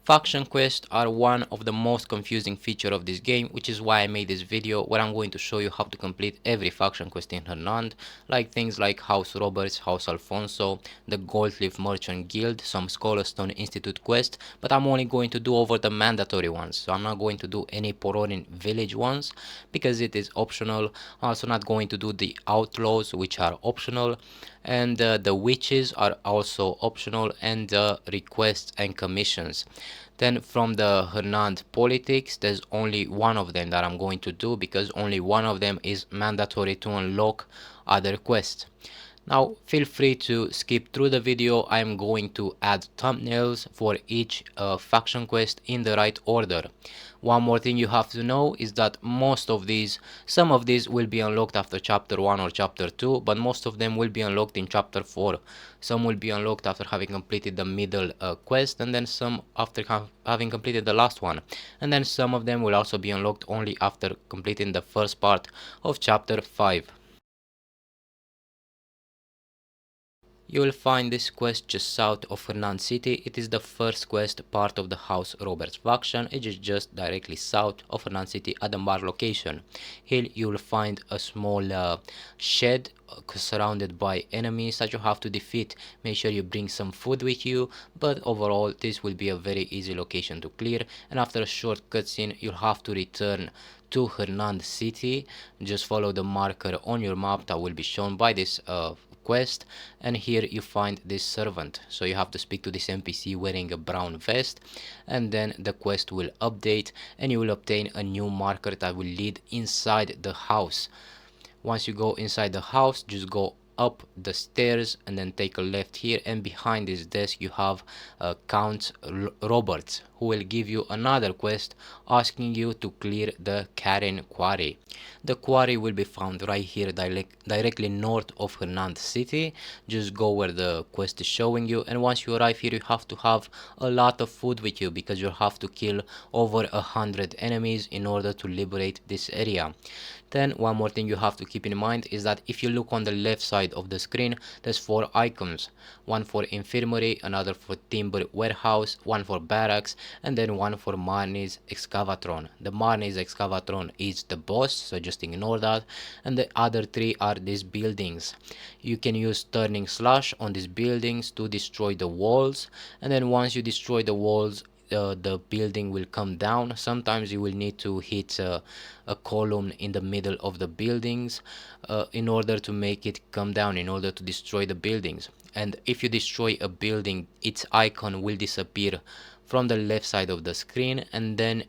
Faction quests are one of the most confusing feature of this game, which is why I made this video where I'm going to show you how to complete every faction quest in Hernand, like things like House Roberts, House Alfonso, the Goldleaf Merchant Guild, some Scholastone Institute quest, but I'm only going to do over the mandatory ones, so I'm not going to do any Poronin village ones because it is optional. I'm also not going to do the outlaws, which are optional, and the witches are also optional, and the requests and commissions. Then from the Hernand politics, there's only one of them that I'm going to do because only one of them is mandatory to unlock other quests. Now feel free to skip through the video. I'm going to add thumbnails for each faction quest in the right order. One more thing you have to know is that some of these will be unlocked after chapter 1 or chapter 2, but most of them will be unlocked in chapter 4. Some will be unlocked after having completed the middle quest, and then some after having completed the last one. And then some of them will also be unlocked only after completing the first part of chapter 5. You will find this quest just south of Hernand City. It is the first quest part of the House Roberts faction. It is just directly south of Hernand City at the bar location. Here you will find a small shed surrounded by enemies that you have to defeat. Make sure you bring some food with you, but overall this will be a very easy location to clear, and after a short cutscene you'll have to return to Hernand City. Just follow the marker on your map that will be shown by this quest, and here you find this servant, so you have to speak to this NPC wearing a brown vest, and then the quest will update and you will obtain a new marker that will lead inside the house. Once you go inside the house, just go up the stairs and then take a left here, and behind this desk you have Count Roberts, who will give you another quest asking you to clear the Karen quarry. The quarry will be found right here directly north of Hernand City. Just go where the quest is showing you, and once you arrive here you have to have a lot of food with you because you have to kill over 100 enemies in order to liberate this area. Then one more thing you have to keep in mind is that if you look on the left side of the screen, there's 4 icons. One for infirmary, another for timber warehouse, one for barracks, and then one for Marnie's excavatron. The Marnie's excavatron is the boss, so just ignore that, and the other 3 are these buildings. You can use turning slash on these buildings to destroy the walls, and then once you destroy the walls, the building will come down. Sometimes you will need to hit a column in the middle of the buildings in order to make it come down, in order to destroy the buildings. And if you destroy a building, its icon will disappear from the left side of the screen, and then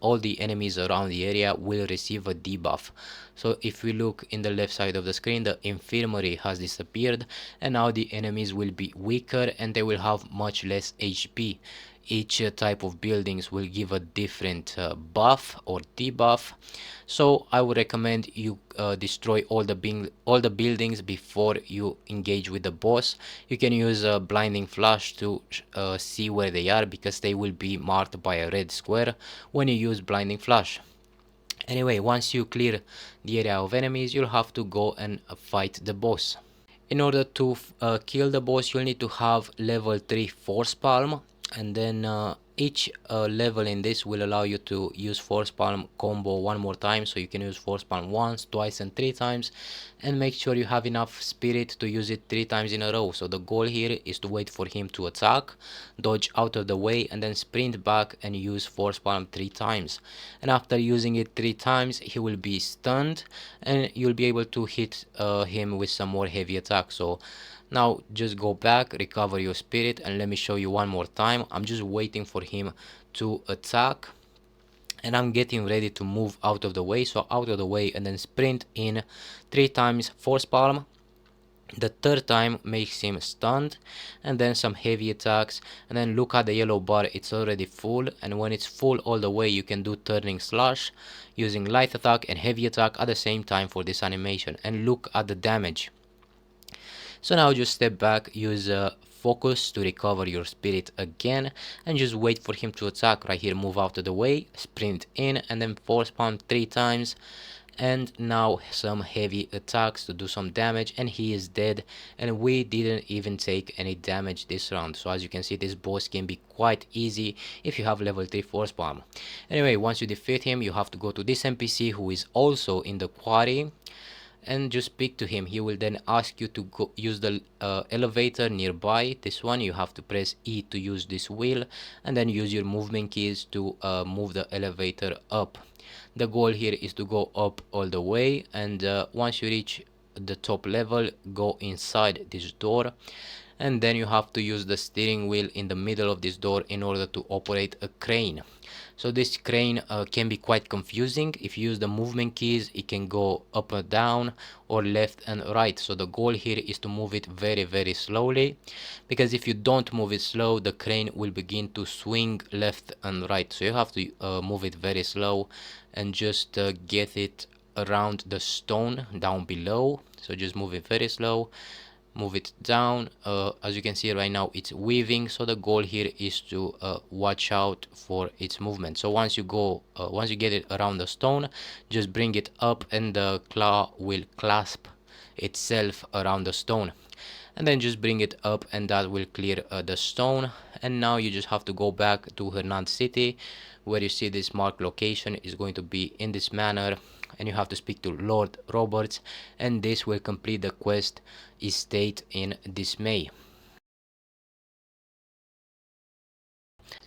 all the enemies around the area will receive a debuff. So if we look in the left side of the screen, the infirmary has disappeared, and now the enemies will be weaker and they will have much less HP. Each type of buildings will give a different buff or debuff, so I would recommend you destroy all the buildings before you engage with the boss. You can use a blinding flash to see where they are, because they will be marked by a red square when you use blinding flash. Anyway, once you clear the area of enemies, you'll have to go and fight the boss. In order to kill the boss, you'll need to have level 3 force palm, and then each level in this will allow you to use force palm combo one more time, so you can use force palm once, twice and 3 times, and make sure you have enough spirit to use it 3 times in a row. So the goal here is to wait for him to attack, dodge out of the way, and then sprint back and use force palm 3 times. And after using it 3 times, he will be stunned and you'll be able to hit him with some more heavy attacks. So now just go back, recover your spirit, and let me show you one more time. I'm just waiting for him to attack, and I'm getting ready to move out of the way. So out of the way and then sprint in 3 times force palm. The 3rd time makes him stunned, and then some heavy attacks, and then look at the yellow bar, it's already full, and when it's full all the way you can do turning slash using light attack and heavy attack at the same time for this animation, and look at the damage. So now just step back, use focus to recover your spirit again, and just wait for him to attack. Right here, move out of the way, sprint in, and then force palm 3 times, and now some heavy attacks to do some damage, and he is dead, and we didn't even take any damage this round. So as you can see, this boss can be quite easy if you have level 3 force palm. Anyway, once you defeat him, you have to go to this NPC who is also in the quarry and just speak to him. He will then ask you to go use the elevator nearby. This one, you have to press E to use this wheel, and then use your movement keys to move the elevator up. The goal here is to go up all the way, and once you reach the top level, go inside this door, and then you have to use the steering wheel in the middle of this door in order to operate a crane. So this crane can be quite confusing. If you use the movement keys, it can go up and down or left and right. So the goal here is to move it very slowly, because if you don't move it slow, the crane will begin to swing left and right. So you have to move it very slow and just get it around the stone down below. So just move it very slow, move it down. As you can see right now, it's weaving, so the goal here is to watch out for its movement. So once you get it around the stone, just bring it up, and the claw will clasp itself around the stone, and then just bring it up, and that will clear the stone. And now you just have to go back to Hernand city, where you see this marked location is going to be in this manner, and you have to speak to Lord Roberts, and this will complete the quest Estate in Dismay.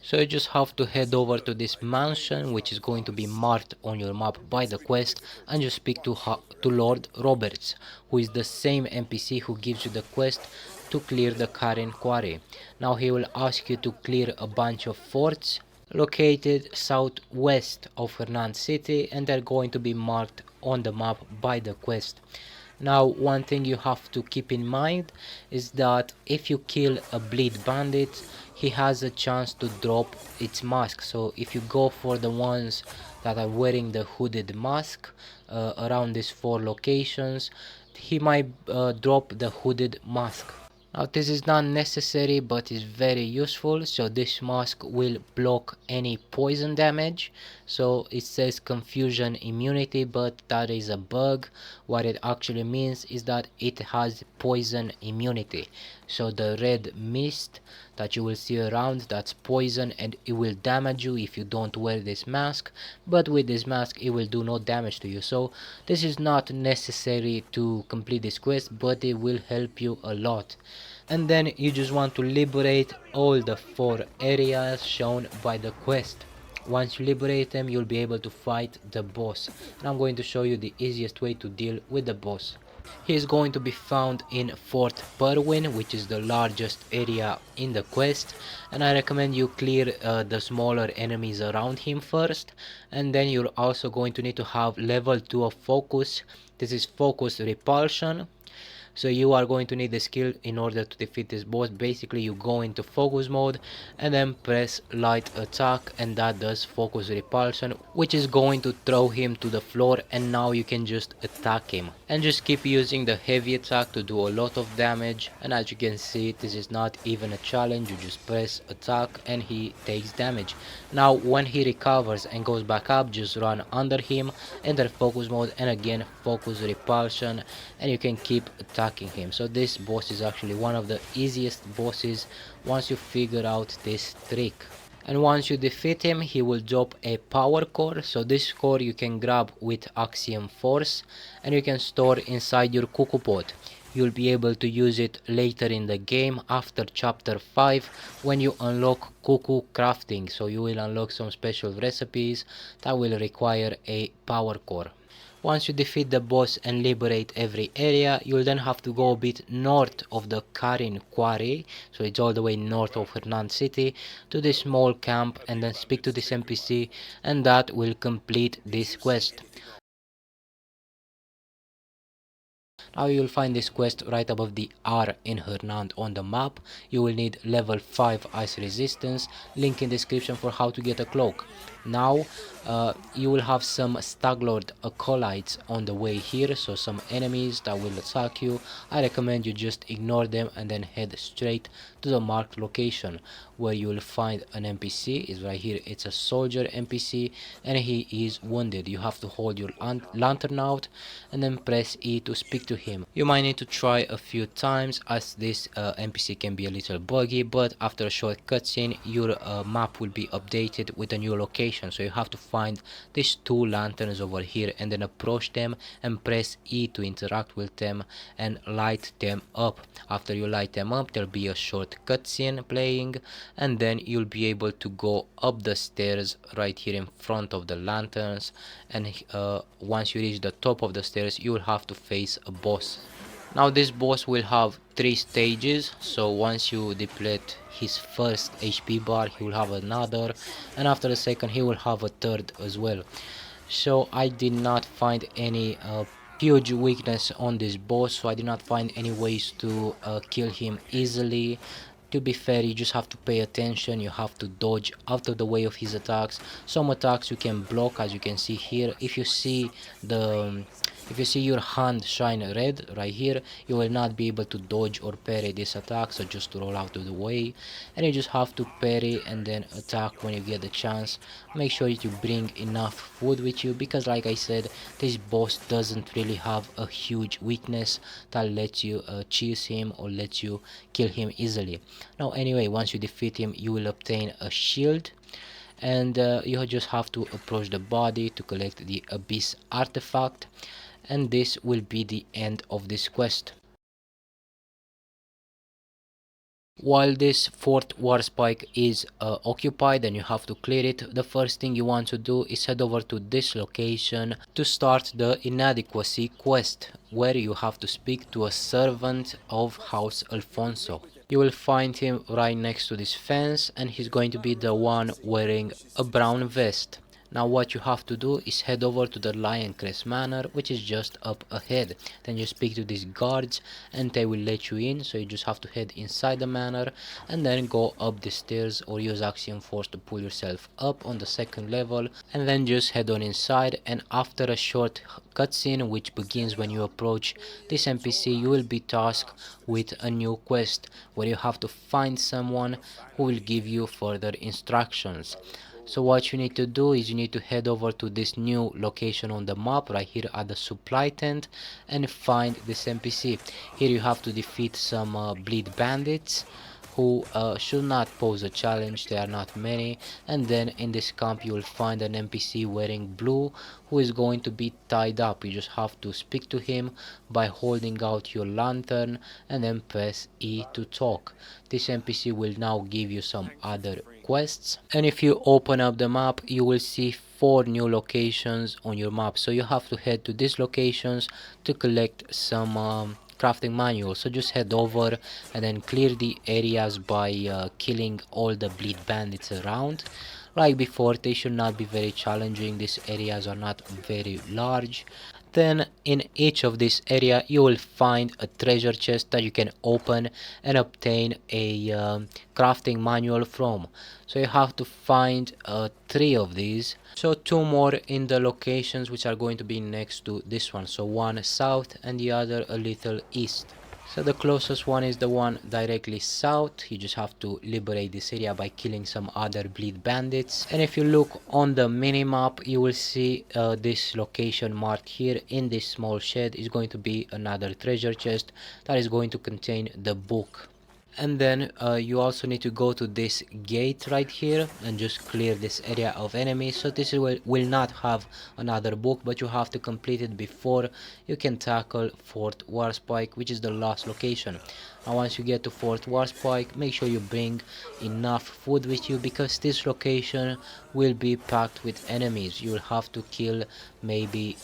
So you just have to head over to this mansion, which is going to be marked on your map by the quest, and just speak to Lord Roberts, who is the same NPC who gives you the quest to clear the Karen quarry. Now he will ask you to clear a bunch of forts located southwest of Hernand city, and they're going to be marked on the map by the quest. Now, one thing you have to keep in mind is that if you kill a bleed bandit, he has a chance to drop its mask. So if you go for the ones that are wearing the hooded mask around these 4 locations, he might drop the hooded mask. Now this is not necessary, but is very useful. So this mask will block any poison damage. So it says confusion immunity, but that is a bug. What it actually means is that it has poison immunity. So the red mist that you will see around, that's poison, and it will damage you if you don't wear this mask, but with this mask it will do no damage to you. So this is not necessary to complete this quest, but it will help you a lot. And then you just want to liberate all the 4 areas shown by the quest. Once you liberate them, you'll be able to fight the boss, and I'm going to show you the easiest way to deal with the boss. He is going to be found in Fort Perwin, which is the largest area in the quest, and I recommend you clear the smaller enemies around him first, and then you're also going to need to have level 2 of focus. This is focus repulsion. So you are going to need the skill in order to defeat this boss. Basically you go into focus mode and then press light attack, and that does focus repulsion, which is going to throw him to the floor, and now you can just attack him and just keep using the heavy attack to do a lot of damage. And as you can see, this is not even a challenge, you just press attack and he takes damage. Now when he recovers and goes back up, just run under him, enter focus mode, and again focus repulsion, and you can keep attacking him. So this boss is actually one of the easiest bosses once you figure out this trick. And once you defeat him, he will drop a power core. So this core you can grab with Axiom Force, and you can store inside your cuckoo pot. You'll be able to use it later in the game after chapter 5 when you unlock cuckoo crafting. So you will unlock some special recipes that will require a power core. Once you defeat the boss and liberate every area, you'll then have to go a bit north of the Karin quarry, so it's all the way north of Hernand city, to this small camp, and then speak to this NPC, and that will complete this quest. Now you will find this quest right above the R in Hernand on the map. You will need level 5 ice resistance, link in description for how to get a cloak. Now you will have some Staglord acolytes on the way here, so some enemies that will attack you. I recommend you just ignore them and then head straight to the marked location, where you will find an NPC. Is right here. It's a soldier NPC and he is wounded. You have to hold your lantern out and then press E to speak to him. You might need to try a few times, as this NPC can be a little buggy, but after a short cutscene your map will be updated with a new location. So you have to find these two lanterns over here and then approach them and press E to interact with them and light them up. After you light them up, there'll be a short cutscene playing, and then you'll be able to go up the stairs right here in front of the lanterns, and once you reach the top of the stairs you will have to face a boss. Now this boss will have 3 stages, so once you deplete his first HP bar he will have another, and after the second he will have a third as well. So I did not find any huge weakness on this boss, so I did not find any ways to kill him easily. To be fair, you just have to pay attention, you have to dodge out of the way of his attacks. Some attacks you can block, as you can see here. If you see your hand shine red right here, you will not be able to dodge or parry this attack, so just roll out of the way, and you just have to parry and then attack when you get the chance. Make sure you bring enough food with you, because like I said, this boss doesn't really have a huge weakness that lets you cheese him or lets you kill him easily. Now anyway, once you defeat him you will obtain a shield, and you just have to approach the body to collect the Abyss artifact, and this will be the end of this quest. While this fourth war spike is occupied and you have to clear it, the first thing you want to do is head over to this location to start the inadequacy quest, where you have to speak to a servant of House Alfonso. You will find him right next to this fence, and he's going to be the one wearing a brown vest. Now what you have to do is head over to the Lioncrest Manor, which is just up ahead. Then you speak to these guards and they will let you in, so you just have to head inside the manor and then go up the stairs or use Axiom Force to pull yourself up on the second level, and then just head on inside. And after a short cutscene, which begins when you approach this NPC, you will be tasked with a new quest where you have to find someone who will give you further instructions. So what you need to do is you need to head over to this new location on the map right here at the supply tent and find this NPC. Here you have to defeat some bleed bandits who should not pose a challenge, there are not many. And then in this camp you will find an NPC wearing blue who is going to be tied up. You just have to speak to him by holding out your lantern and then press E to talk. This NPC will now give you some other quests, and if you open up the map you will see 4 new locations on your map, so you have to head to these locations to collect some crafting manual. So just head over and then clear the areas by killing all the bleed bandits around. Like before, they should not be very challenging, these areas are not very large. Then in each of this area you will find a treasure chest that you can open and obtain a crafting manual from. So you have to find 3 of these, so 2 more in the locations which are going to be next to this one, so one south and the other a little east. So the closest one is the one directly south. You just have to liberate this area by killing some other bleed bandits. And if you look on the minimap, you will see this location marked here in this small shed is going to be another treasure chest that is going to contain the book. And then you also need to go to this gate right here and just clear this area of enemies. So this will not have another book, but you have to complete it before you can tackle Fort Warspike, which is the last location. Now once you get to Fort Warspike, make sure you bring enough food with you, because this location will be packed with enemies. You will have to kill maybe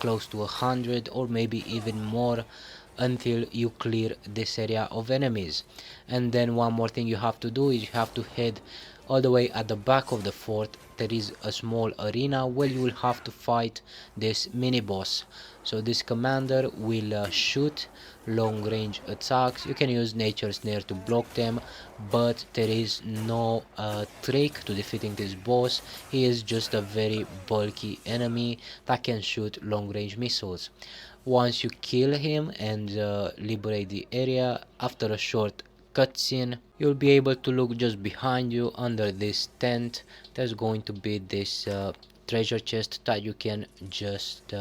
close to 100 or maybe even more until you clear this area of enemies. And then one more thing you have to do is you have to head all the way at the back of the fort. There is a small arena where you will have to fight this mini boss. So this commander will shoot long range attacks. You can use nature snare to block them, but there is no trick to defeating this boss. He is just a very bulky enemy that can shoot long range missiles. Once you kill him and liberate the area, after a short cutscene, you'll be able to look just behind you under this tent. There's going to be this treasure chest that you can just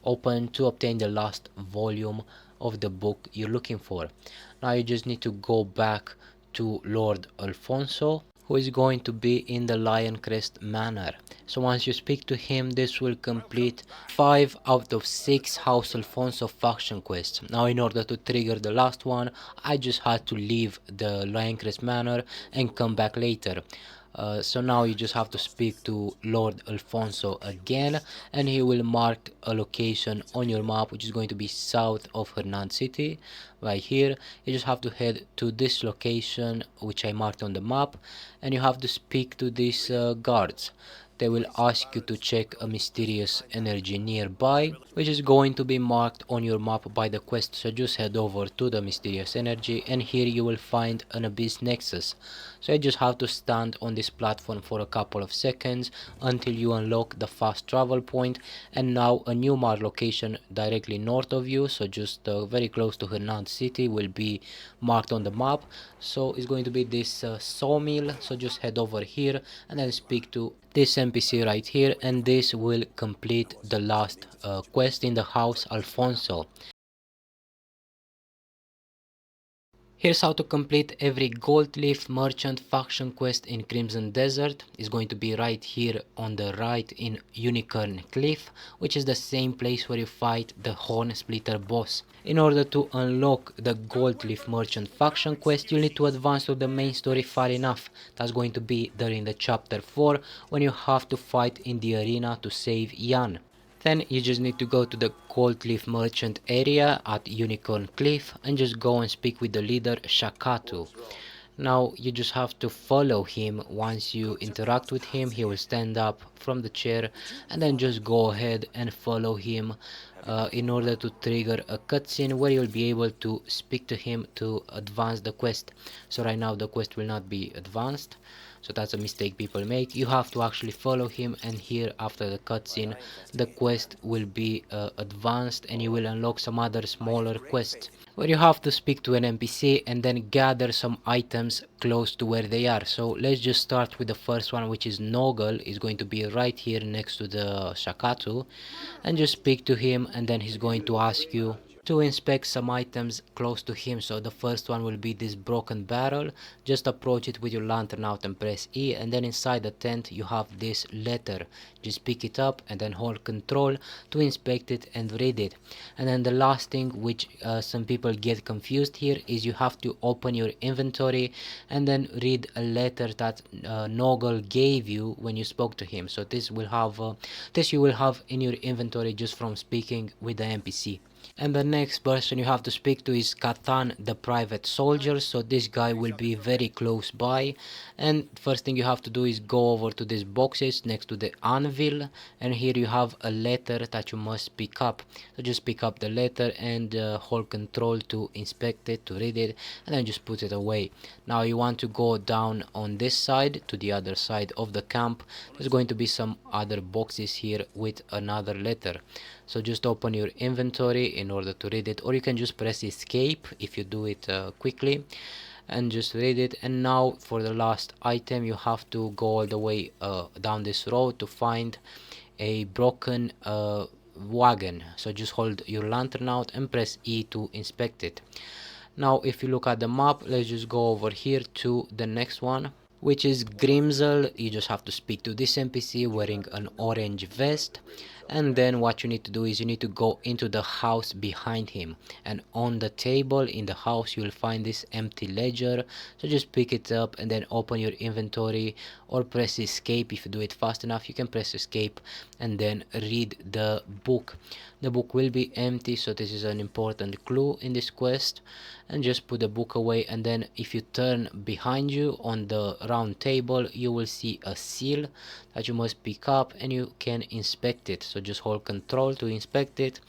open to obtain the last volume of the book you're looking for. Now you just need to go back to Lord Alfonso, who is going to be in the Lion Crest Manor. So once you speak to him, this will complete 5 out of 6 House Alfonso faction quests. Now in order to trigger the last one, I just had to leave the Lion Crest Manor and come back later. So now you just have to speak to Lord Alfonso again, and he will mark a location on your map which is going to be south of Hernand city. Right here you just have to head to this location which I marked on the map, and you have to speak to these guards. They will ask you to check a mysterious energy nearby, which is going to be marked on your map by the quest. So just head over to the mysterious energy, and here you will find an abyss nexus. So you just have to stand on this platform for a couple of seconds until you unlock the fast travel point, and now a new marked location directly north of you, so just very close to Hernand city, will be marked on the map. So it's going to be this sawmill. So just head over here and then speak to this NPC right here, and this will complete the last quest in the house Alfonso. Here's how to complete every Goldleaf merchant faction quest in Crimson Desert. It's going to be right here on the right in Unicorn Cliff, which is the same place where you fight the Horn Splitter boss. In order to unlock the Goldleaf merchant faction quest, you need to advance to the main story far enough. That's going to be during the chapter 4, when you have to fight in the arena to save Jan. Then you just need to go to the Goldleaf merchant area at Unicorn Cliff and just go and speak with the leader Shakatu. Now you just have to follow him. Once you interact with him, he will stand up from the chair, and then just go ahead and follow him in order to trigger a cutscene where you'll be able to speak to him to advance the quest. So right now the quest will not be advanced, so that's a mistake people make. You have to actually follow him, and here after the cutscene the quest will be advanced, and you will unlock some other smaller quests where you have to speak to an NPC and then gather some items close to where they are. So let's just start with the first one, which is Noggle. Is going to be right here next to the Shakatu, and just speak to him, and then he's going to ask you to inspect some items close to him. So the first one will be this broken barrel. Just approach it with your lantern out and press E, and then inside the tent you have this letter. Just pick it up and then hold control to inspect it and read it. And then the last thing which some people get confused here is you have to open your inventory and then read a letter that Noggle gave you when you spoke to him. So this you will have in your inventory just from speaking with the NPC. And the next person you have to speak to is Katan, the private soldier. So this guy will be very close by, and first thing you have to do is go over to these boxes next to the anvil, and here you have a letter that you must pick up. So just pick up the letter and hold control to inspect it, to read it, and then just put it away. Now you want to go down on this side to the other side of the camp. There's going to be some other boxes here with another letter. So just open your inventory in order to read it, or you can just press escape if you do it quickly, and just read it. And now for the last item you have to go all the way down this road to find a broken wagon. So just hold your lantern out and press E to inspect it. Now if you look at the map, let's just go over here to the next one, which is Grimzel. You just have to speak to this NPC wearing an orange vest, and then what you need to do is you need to go into the house behind him, and on the table in the house you will find this empty ledger. So just pick it up and then open your inventory, or press escape. If you do it fast enough you can press escape and then read the book. The book will be empty, so this is an important clue in this quest. And just put the book away, and then if you turn behind you on the round table you will see a seal that you must pick up and you can inspect it. So so just hold control to inspect it.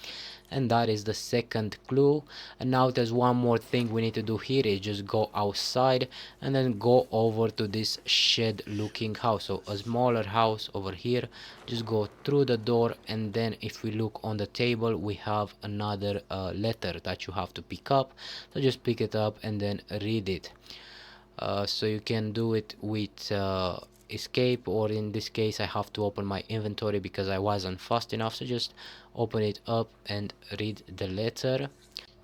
And that is the second clue. And now there's one more thing we need to do here, is just go outside and then go over to this shed looking house, so a smaller house over here. Just go through the door, and then if we look on the table, we have another letter that you have to pick up. So just pick it up and then read it. So you can do it with escape, or in this case I have to open my inventory because I wasn't fast enough. So just open it up and read the letter.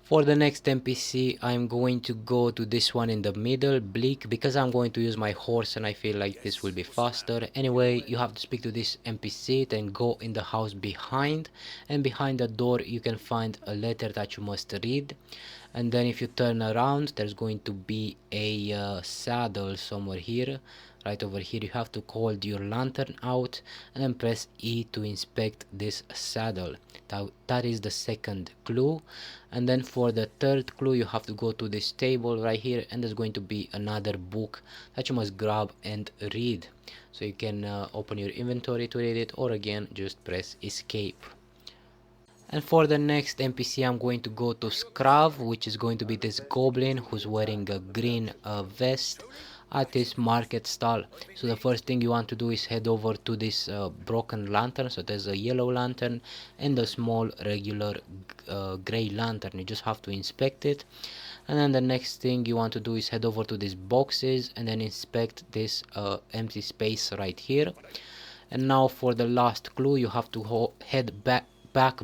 For the next NPC, I'm going to go to this one in the middle, Bleak, because I'm going to use my horse and I feel like this will be faster. Anyway, you have to speak to this NPC, then go in the house behind, and behind the door you can find a letter that you must read. And then if you turn around, there's going to be a saddle somewhere here. Right over here, you have to hold your lantern out and then press E to inspect this saddle. That is the second clue. And then for the third clue, you have to go to this table right here, and there's going to be another book that you must grab and read. So you can open your inventory to read it, or again just press escape. And for the next NPC, I'm going to go to Scrav, which is going to be this goblin who's wearing a green vest at this market stall. So the first thing you want to do is head over to this broken lantern. So there's a yellow lantern and a small regular gray lantern. You just have to inspect it. And then the next thing you want to do is head over to these boxes and then inspect this empty space right here. And now for the last clue, you have to head back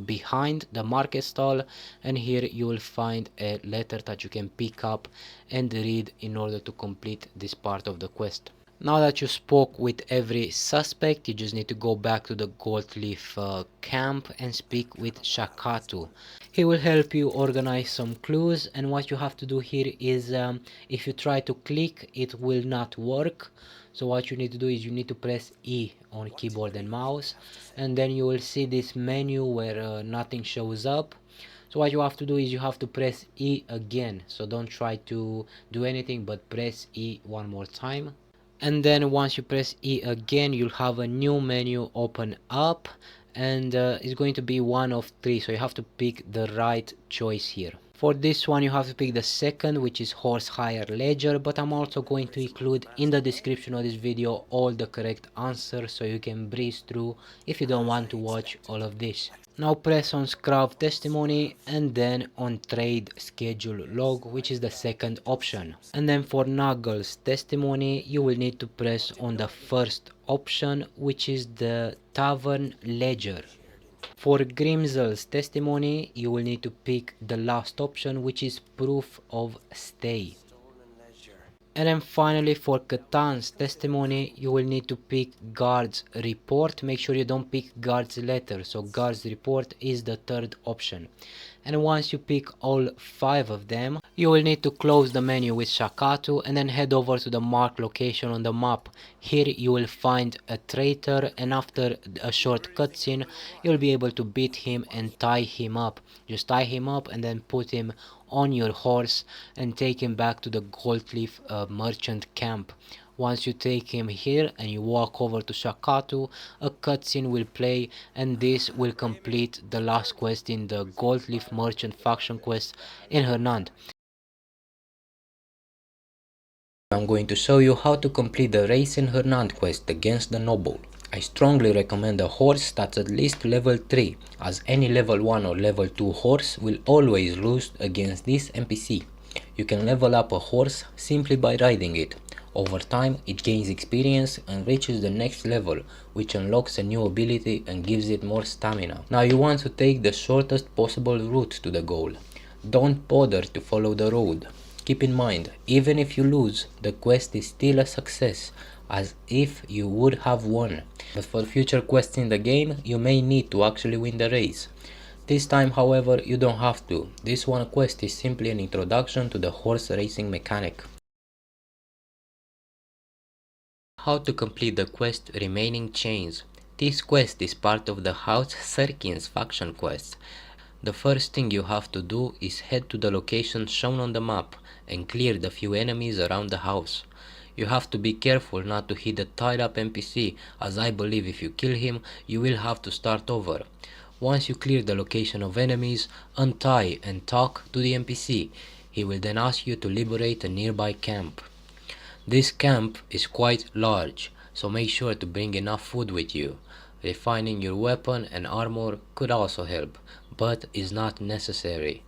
behind the market stall, and here you will find a letter that you can pick up and read in order to complete this part of the quest. Now that you spoke with every suspect, you just need to go back to the Goldleaf camp and speak with Shakatu. He will help you organize some clues, and what you have to do here is if you try to click, it will not work. So what you need to do is you need to press E on keyboard and mouse, and then you will see this menu where nothing shows up. So what you have to do is you have to press E again. So don't try to do anything, but press E one more time. And then once you press E again, you'll have a new menu open up, and it's going to be one of three, so you have to pick the right choice here. For this one you have to pick the second, which is horse hire ledger, but I'm also going to include in the description of this video all the correct answers so you can breeze through if you don't want to watch all of this. Now press on Scrap Testimony and then on Trade Schedule Log, which is the second option. And then for Nuggles Testimony, you will need to press on the first option, which is the Tavern Ledger. For Grimsel's Testimony, you will need to pick the last option, which is Proof of Stay. And then finally for Catan's Testimony, you will need to pick Guard's Report. Make sure you don't pick Guard's Letter, so Guard's Report is the third option. And once you pick all 5 of them, you will need to close the menu with Shakatu and then head over to the marked location on the map. Here you will find a traitor, and after a short cutscene you'll be able to beat him and tie him up. Just tie him up and then put him on your horse and take him back to the Goldleaf merchant camp. Once you take him here and you walk over to Shakatu, a cutscene will play, and this will complete the last quest in the Goldleaf merchant faction quest in Hernand. I'm going to show you how to complete the race in Hernand quest against the noble. I strongly recommend a horse that's at least level 3, as any level 1 or level 2 horse will always lose against this NPC. You can level up a horse simply by riding it. Over time, it gains experience and reaches the next level, which unlocks a new ability and gives it more stamina. Now you want to take the shortest possible route to the goal. Don't bother to follow the road. Keep in mind, even if you lose, the quest is still a success, as if you would have won. But for future quests in the game, you may need to actually win the race. This time, however, you don't have to. This one quest is simply an introduction to the horse racing mechanic. How to complete the quest Remaining Chains. This quest is part of the House Serkis faction quest. The first thing you have to do is head to the location shown on the map and clear the few enemies around the house. You have to be careful not to hit the tied up NPC, as I believe if you kill him, you will have to start over. Once you clear the location of enemies, untie and talk to the NPC. He will then ask you to liberate a nearby camp. This camp is quite large, so make sure to bring enough food with you. Refining your weapon and armor could also help, but is not necessary.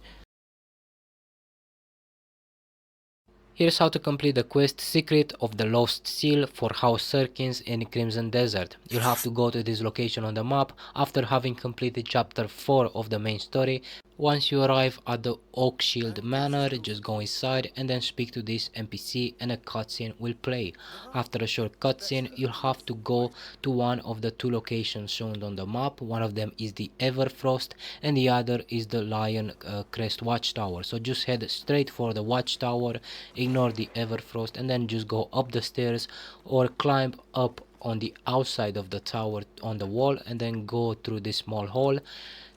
Here's how to complete the quest Secret of the Lost Seal for House Serkis in Crimson Desert. You'll have to go to this location on the map after having completed chapter 4 of the main story. Once you arrive at the Oakshield Manor, just go inside and then speak to this NPC and a cutscene will play. After a short cutscene, you'll have to go to one of the two locations shown on the map. One of them is the Everfrost and the other is the Lion Crest Watchtower. So just head straight for the Watchtower, ignore the Everfrost and then just go up the stairs or climb up on the outside of the tower on the wall and then go through this small hall,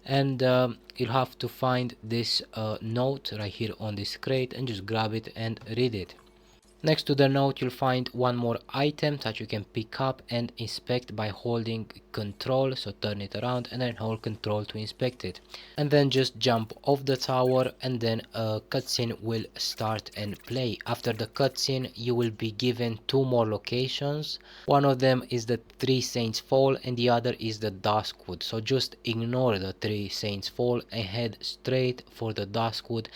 and you'll have to find this note right here on this crate and just grab it and read it. Next to the note you'll find one more item that you can pick up and inspect by holding control, so turn it around and then hold control to inspect it. And then just jump off the tower and then a cutscene will start and play. After the cutscene you will be given two more locations. One of them is the Three Saints Fall and the other is the Duskwood. So just ignore the Three Saints Fall and head straight for the Duskwood,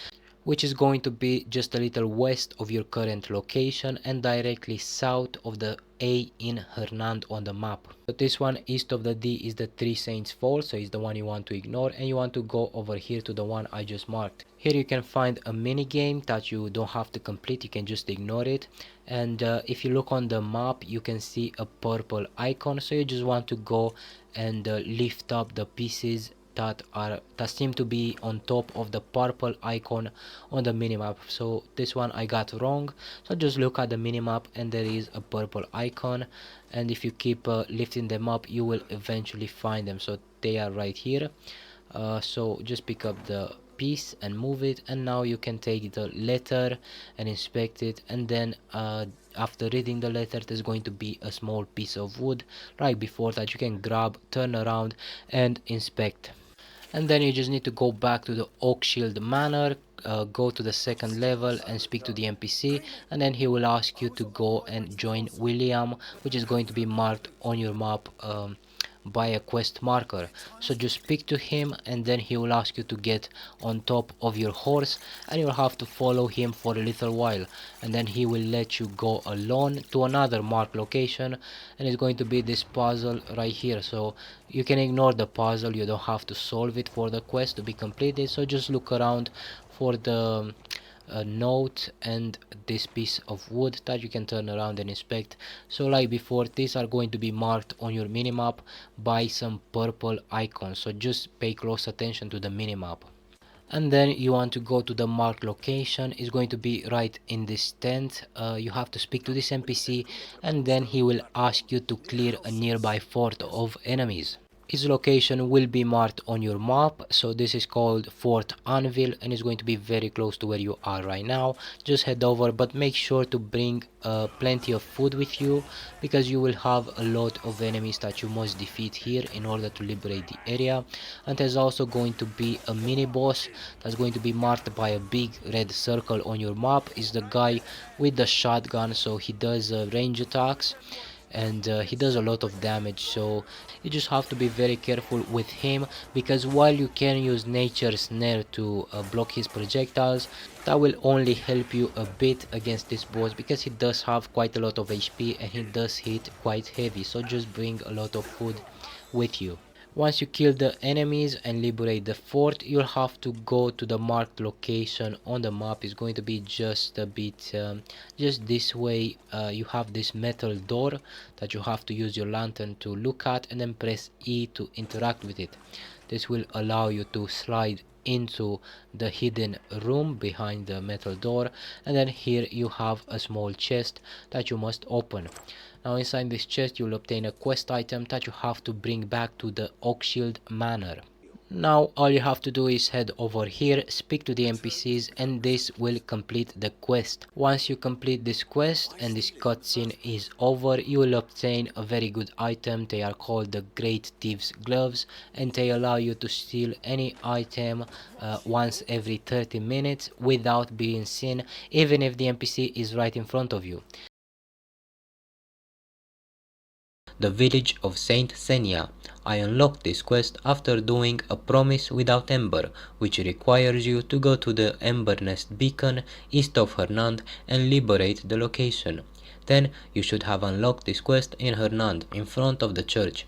which is going to be just a little west of your current location and directly south of the A in Hernand on the map. But this one east of the D is the Three Saints Fall, so it's the one you want to ignore, and you want to go over here to the one I just marked. Here you can find a mini game that you don't have to complete, you can just ignore it. And if you look on the map you can see a purple icon, so you just want to go and lift up the pieces that seem to be on top of the purple icon on the minimap. So this one I got wrong, so just look at the minimap and there is a purple icon, and if you keep lifting them up you will eventually find them. So they are right here, so just pick up the piece and move it, and now you can take the letter and inspect it, and then after reading the letter there's going to be a small piece of wood right before that you can grab, turn around and inspect. And then you just need to go back to the Oakshield Manor, go to the second level and speak to the NPC, and then he will ask you to go and join William, which is going to be marked on your map by a quest marker. So just speak to him and then he will ask you to get on top of your horse, and you'll have to follow him for a little while, and then he will let you go alone to another marked location, and it's going to be this puzzle right here. So you can ignore the puzzle, you don't have to solve it for the quest to be completed, so just look around for the note and this piece of wood that you can turn around and inspect. So like before, these are going to be marked on your minimap by some purple icons, so just pay close attention to the minimap. And then you want to go to the marked location. It's going to be right in this tent. You have to speak to this NPC and then he will ask you to clear a nearby fort of enemies. Its location will be marked on your map, so this is called Fort Anvil and it's going to be very close to where you are right now. Just head over, but make sure to bring plenty of food with you, because you will have a lot of enemies that you must defeat here in order to liberate the area. And there's also going to be a mini boss that's going to be marked by a big red circle on your map. Is the guy with the shotgun, so he does range attacks and he does a lot of damage, so you just have to be very careful with him, because while you can use nature snare to block his projectiles, that will only help you a bit against this boss, because he does have quite a lot of HP and he does hit quite heavy. So just bring a lot of food with you. Once you kill the enemies and liberate the fort, you'll have to go to the marked location on the map. It's going to be just a bit just this way. You have this metal door that you have to use your lantern to look at, and then press E to interact with it. This will allow you to slide into the hidden room behind the metal door, and then here you have a small chest that you must open. Now inside this chest you'll obtain a quest item that you have to bring back to the Oakshield Manor. Now all you have to do is head over here, speak to the NPCs, and this will complete the quest. Once you complete this quest and this cutscene is over, you will obtain a very good item. They are called the Great Thieves Gloves, and they allow you to steal any item once every 30 minutes without being seen, even if the NPC is right in front of you. The village of Saint Senia. I unlocked this quest after doing a promise without ember, which requires you to go to the Ember Nest beacon east of Hernand and liberate the location. Then you should have unlocked this quest in Hernand, in front of the church.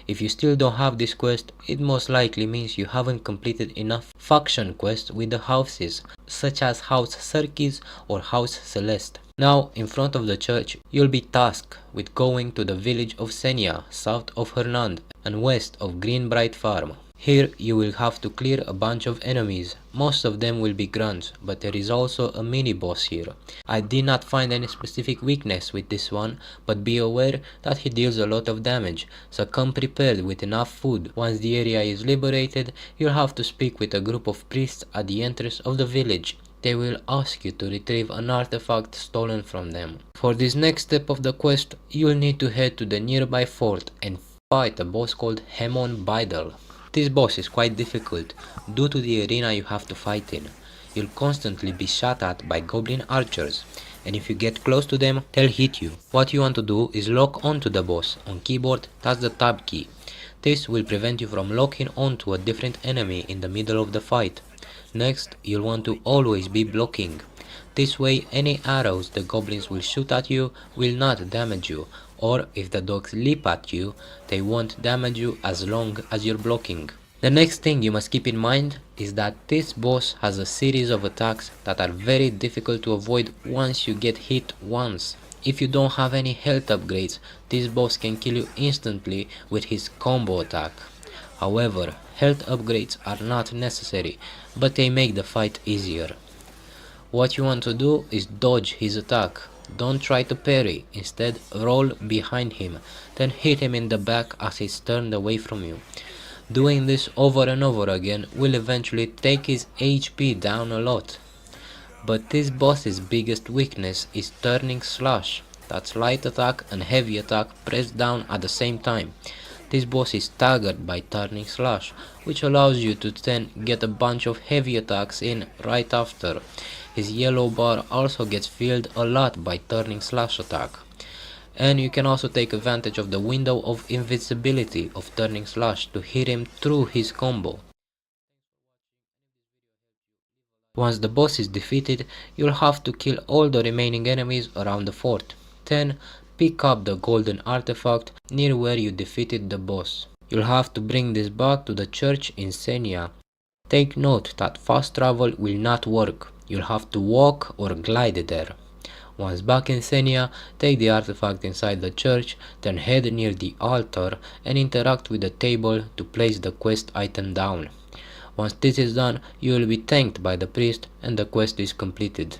If you still don't have this quest, it most likely means you haven't completed enough faction quests with the houses, such as House Serkis or House Celeste. Now, in front of the church, you'll be tasked with going to the village of Senia, south of Hernand and west of Greenbright Farm. Here you will have to clear a bunch of enemies. Most of them will be grunts, but there is also a mini boss here. I did not find any specific weakness with this one, but be aware that he deals a lot of damage, so come prepared with enough food. Once the area is liberated, you'll have to speak with a group of priests at the entrance of the village. They will ask you to retrieve an artifact stolen from them. For this next step of the quest, you'll need to head to the nearby fort and fight a boss called Hemon Bidal. This boss is quite difficult due to the arena you have to fight in. You'll constantly be shot at by goblin archers, and if you get close to them, they'll hit you. What you want to do is lock onto the boss. On keyboard, that's the tab key. This will prevent you from locking onto a different enemy in the middle of the fight. Next, you'll want to always be blocking. This way, any arrows the goblins will shoot at you will not damage you, or if the dogs leap at you, they won't damage you as long as you're blocking. The next thing you must keep in mind is that this boss has a series of attacks that are very difficult to avoid once you get hit once. If you don't have any health upgrades, this boss can kill you instantly with his combo attack. However, health upgrades are not necessary, but they make the fight easier. What you want to do is dodge his attack. Don't try to parry, instead roll behind him, then hit him in the back as he's turned away from you. Doing this over and over again will eventually take his HP down a lot. But this boss's biggest weakness is turning slash. That's light attack and heavy attack pressed down at the same time. This boss is staggered by turning slash, which allows you to then get a bunch of heavy attacks in right after. His yellow bar also gets filled a lot by turning slash attack. And you can also take advantage of the window of invisibility of turning slash to hit him through his combo. Once the boss is defeated, you'll have to kill all the remaining enemies around the fort. Then, pick up the golden artifact near where you defeated the boss. You'll have to bring this back to the church in Senia. Take note that fast travel will not work. You'll have to walk or glide there. Once back in Senia, take the artifact inside the church, then head near the altar and interact with the table to place the quest item down. Once this is done, you will be thanked by the priest and the quest is completed.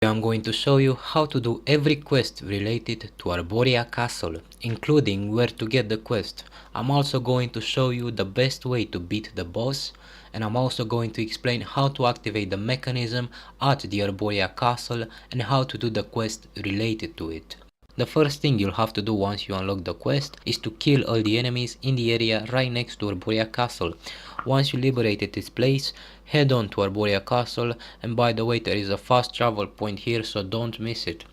I'm going to show you how to do every quest related to Arboria Castle, including where to get the quest. I'm also going to show you the best way to beat the boss, and I'm also going to explain how to activate the mechanism at the Arboria Castle and how to do the quest related to it. The first thing you'll have to do once you unlock the quest is to kill all the enemies in the area right next to Arboria Castle. Once you liberated this place, head on to Arboria Castle, and by the way, there is a fast travel point here, so don't miss it.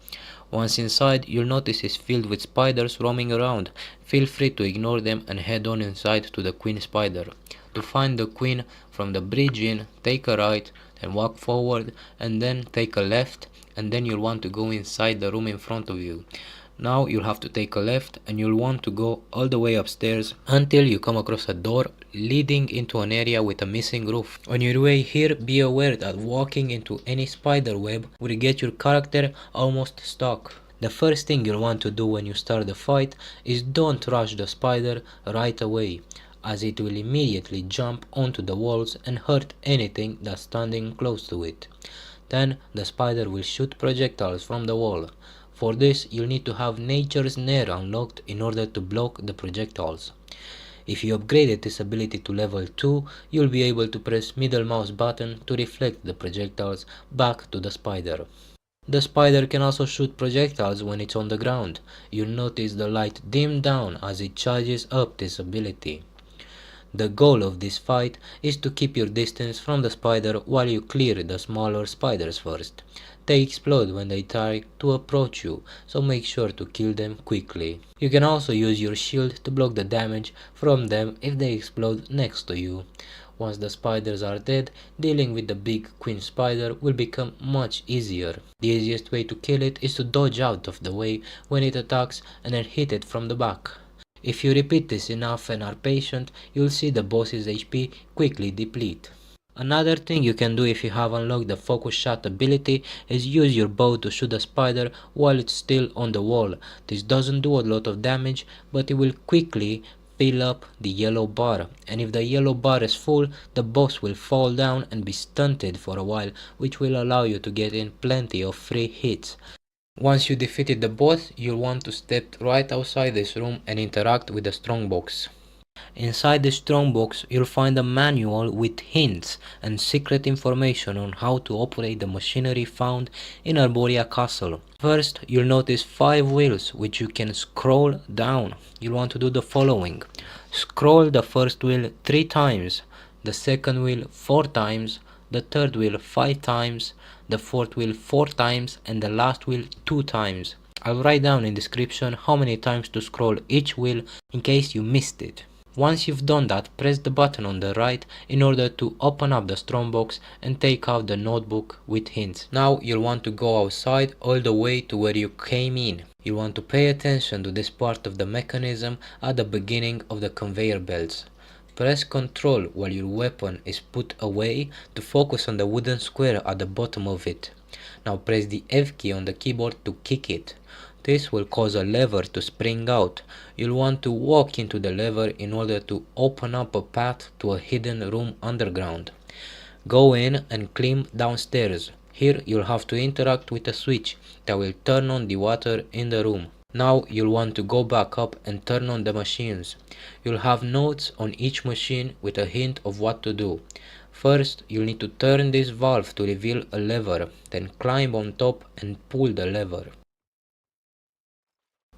Once inside, you'll notice it's filled with spiders roaming around. Feel free to ignore them and head on inside to the queen spider. To find the queen, from the bridge in, take a right, then walk forward, and then take a left, and then you'll want to go inside the room in front of you. Now you'll have to take a left and you'll want to go all the way upstairs until you come across a door leading into an area with a missing roof. On your way here, be aware that walking into any spider web will get your character almost stuck. The first thing you'll want to do when you start the fight is don't rush the spider right away, as it will immediately jump onto the walls and hurt anything that's standing close to it. Then the spider will shoot projectiles from the wall. For this, you'll need to have Nature's Snare unlocked in order to block the projectiles. If you upgraded this ability to level 2, you'll be able to press middle mouse button to reflect the projectiles back to the spider. The spider can also shoot projectiles when it's on the ground. You'll notice the light dim down as it charges up this ability. The goal of this fight is to keep your distance from the spider while you clear the smaller spiders first. They explode when they try to approach you, so make sure to kill them quickly. You can also use your shield to block the damage from them if they explode next to you. Once the spiders are dead, dealing with the big queen spider will become much easier. The easiest way to kill it is to dodge out of the way when it attacks and then hit it from the back. If you repeat this enough and are patient, you'll see the boss's HP quickly deplete. Another thing you can do if you have unlocked the focus shot ability is use your bow to shoot a spider while it's still on the wall. This doesn't do a lot of damage, but it will quickly fill up the yellow bar, and if the yellow bar is full, the boss will fall down and be stunted for a while, which will allow you to get in plenty of free hits. Once you defeated the boss, you'll want to step right outside this room and interact with the strongbox. Inside the strongbox, you'll find a manual with hints and secret information on how to operate the machinery found in Arboria Castle. First, you'll notice 5 wheels which you can scroll down. You'll want to do the following. Scroll the first wheel 3 times, the second wheel 4 times, the third wheel 5 times, the fourth wheel 4 times, and the last wheel 2 times. I'll write down in description how many times to scroll each wheel in case you missed it. Once you've done that, press the button on the right in order to open up the strongbox and take out the notebook with hints. Now you'll want to go outside all the way to where you came in. You want to pay attention to this part of the mechanism at the beginning of the conveyor belts. Press Ctrl while your weapon is put away to focus on the wooden square at the bottom of it. Now press the F key on the keyboard to kick it. This will cause a lever to spring out. You'll want to walk into the lever in order to open up a path to a hidden room underground. Go in and climb downstairs. Here you'll have to interact with a switch that will turn on the water in the room. Now you'll want to go back up and turn on the machines. You'll have notes on each machine with a hint of what to do. First, you'll need to turn this valve to reveal a lever, then climb on top and pull the lever.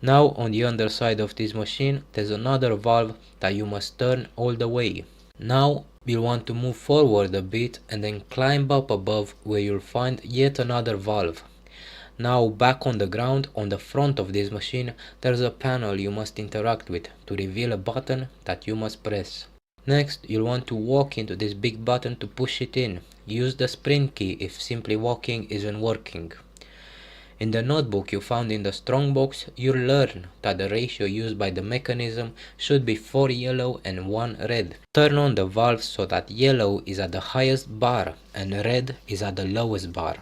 Now on the underside of this machine, there's another valve that you must turn all the way. Now you'll want to move forward a bit and then climb up above where you'll find yet another valve. Now back on the ground on the front of this machine, there's a panel you must interact with to reveal a button that you must press. Next, you'll want to walk into this big button to push it in. Use the sprint key if simply walking isn't working. In the notebook you found in the strongbox, you'll learn that the ratio used by the mechanism should be 4 yellow and 1 red. Turn on the valve so that yellow is at the highest bar and red is at the lowest bar.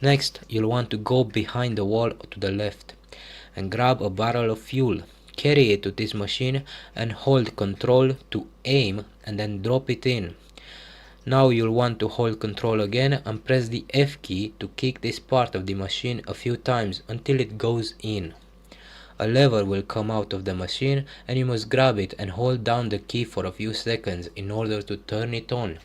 Next, you'll want to go behind the wall to the left and grab a barrel of fuel. Carry it to this machine and hold Ctrl to aim and then drop it in. Now you'll want to hold Ctrl again and press the F key to kick this part of the machine a few times until it goes in. A lever will come out of the machine and you must grab it and hold down the key for a few seconds in order to turn it on.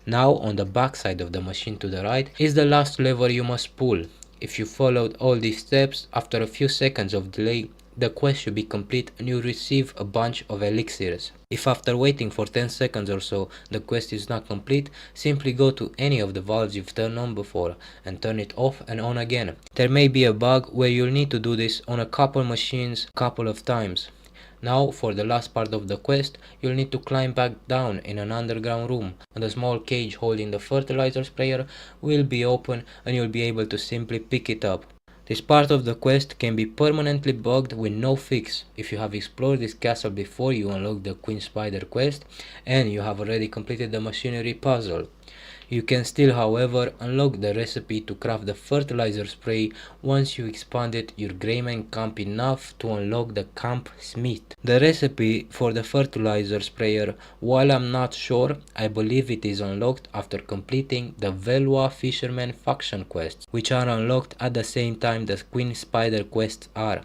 Now on the back side of the machine to the right is the last lever you must pull. If you followed all these steps, after a few seconds of delay, the quest should be complete and you receive a bunch of elixirs. If after waiting for 10 seconds or so the quest is not complete, simply go to any of the valves you've turned on before and turn it off and on again. There may be a bug where you'll need to do this on a couple machines couple of times. Now for the last part of the quest, you'll need to climb back down in an underground room, and the small cage holding the fertilizer sprayer will be open and you'll be able to simply pick it up. This part of the quest can be permanently bugged with no fix if you have explored this castle before you unlock the Queen Spider quest and you have already completed the machinery puzzle. You can still, however, unlock the recipe to craft the fertilizer spray once you expanded your Greyman camp enough to unlock the camp smith. The recipe for the fertilizer sprayer, while I'm not sure, I believe it is unlocked after completing the Vellua fisherman faction quests, which are unlocked at the same time the Queen Spider quests are.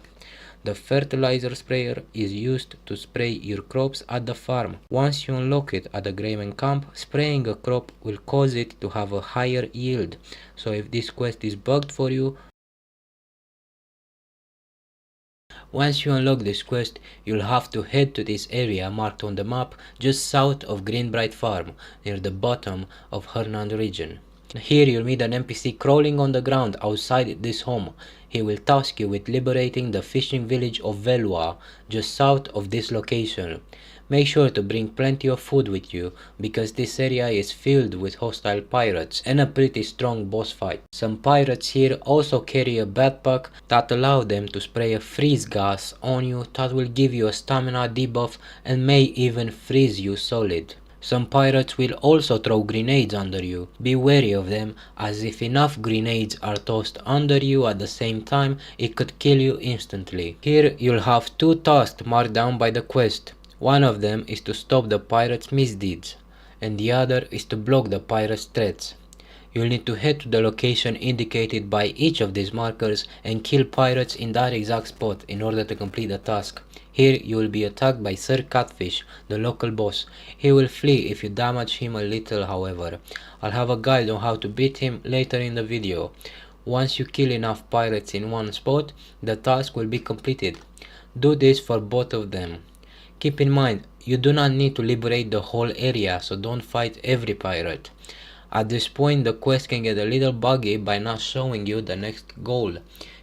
The fertilizer sprayer is used to spray your crops at the farm. Once you unlock it at the Greyman camp, spraying a crop will cause it to have a higher yield. So if this quest is bugged for you, once you unlock this quest, you'll have to head to this area marked on the map just south of Greenbright Farm, near the bottom of Hernand region. Here you'll meet an NPC crawling on the ground outside this home. He will task you with liberating the fishing village of Vellua, just south of this location. Make sure to bring plenty of food with you, because this area is filled with hostile pirates and a pretty strong boss fight. Some pirates here also carry a backpack that allow them to spray a freeze gas on you that will give you a stamina debuff and may even freeze you solid. Some pirates will also throw grenades under you. Be wary of them, as if enough grenades are tossed under you at the same time, it could kill you instantly. Here you'll have two tasks marked down by the quest. One of them is to stop the pirates' misdeeds, and the other is to block the pirates' threats. You'll need to head to the location indicated by each of these markers and kill pirates in that exact spot in order to complete the task. Here you will be attacked by Sir Catfish, the local boss. He will flee if you damage him a little, however. I'll have a guide on how to beat him later in the video. Once you kill enough pirates in one spot, the task will be completed. Do this for both of them. Keep in mind, you do not need to liberate the whole area, so don't fight every pirate. At this point, the quest can get a little buggy by not showing you the next goal.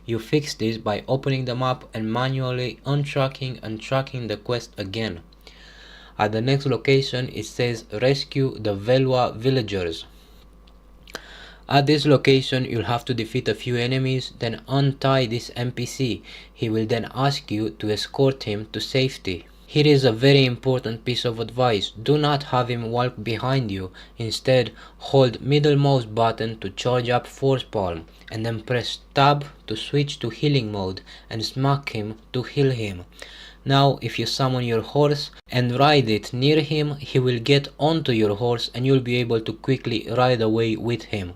You fix this by opening the map and manually untracking and tracking the quest again. At the next location, it says rescue the Vellua villagers. At this location, you'll have to defeat a few enemies, then untie this NPC. He will then ask you to escort him to safety. Here is a very important piece of advice. Do not have him walk behind you. Instead, hold middle mouse button to charge up force palm, and then press tab to switch to healing mode and smack him to heal him. Now, if you summon your horse and ride it near him, he will get onto your horse and you'll be able to quickly ride away with him.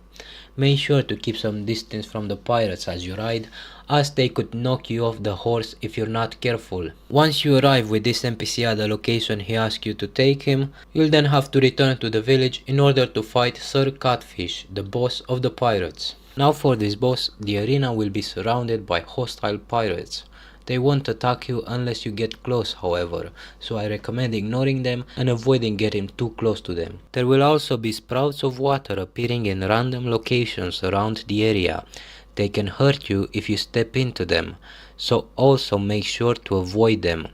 Make sure to keep some distance from the pirates as you ride, as they could knock you off the horse if you're not careful. Once you arrive with this NPC at the location he asks you to take him, you'll then have to return to the village in order to fight Sir Catfish, the boss of the pirates. Now for this boss, the arena will be surrounded by hostile pirates. They won't attack you unless you get close, however, so I recommend ignoring them and avoiding getting too close to them. There will also be sprouts of water appearing in random locations around the area. They can hurt you if you step into them, so also make sure to avoid them.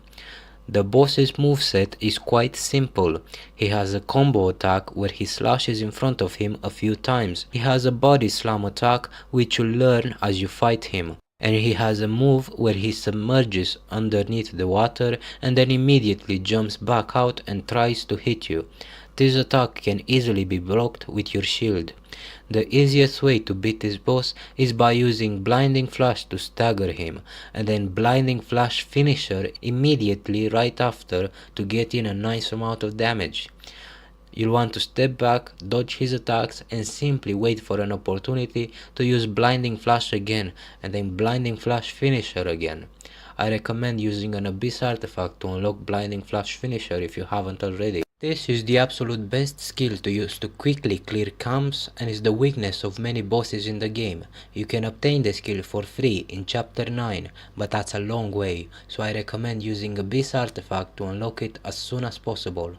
The boss's moveset is quite simple. He has a combo attack where he slashes in front of him a few times. He has a body slam attack which you'll learn as you fight him. And he has a move where he submerges underneath the water and then immediately jumps back out and tries to hit you. This attack can easily be blocked with your shield. The easiest way to beat this boss is by using Blinding Flash to stagger him, and then Blinding Flash finisher immediately right after to get in a nice amount of damage. You'll want to step back, dodge his attacks, and simply wait for an opportunity to use Blinding Flash again, and then Blinding Flash finisher again. I recommend using an Abyss artifact to unlock Blinding Flash finisher if you haven't already. This is the absolute best skill to use to quickly clear camps and is the weakness of many bosses in the game. You can obtain the skill for free in chapter 9, but that's a long way, so I recommend using Abyss artifact to unlock it as soon as possible.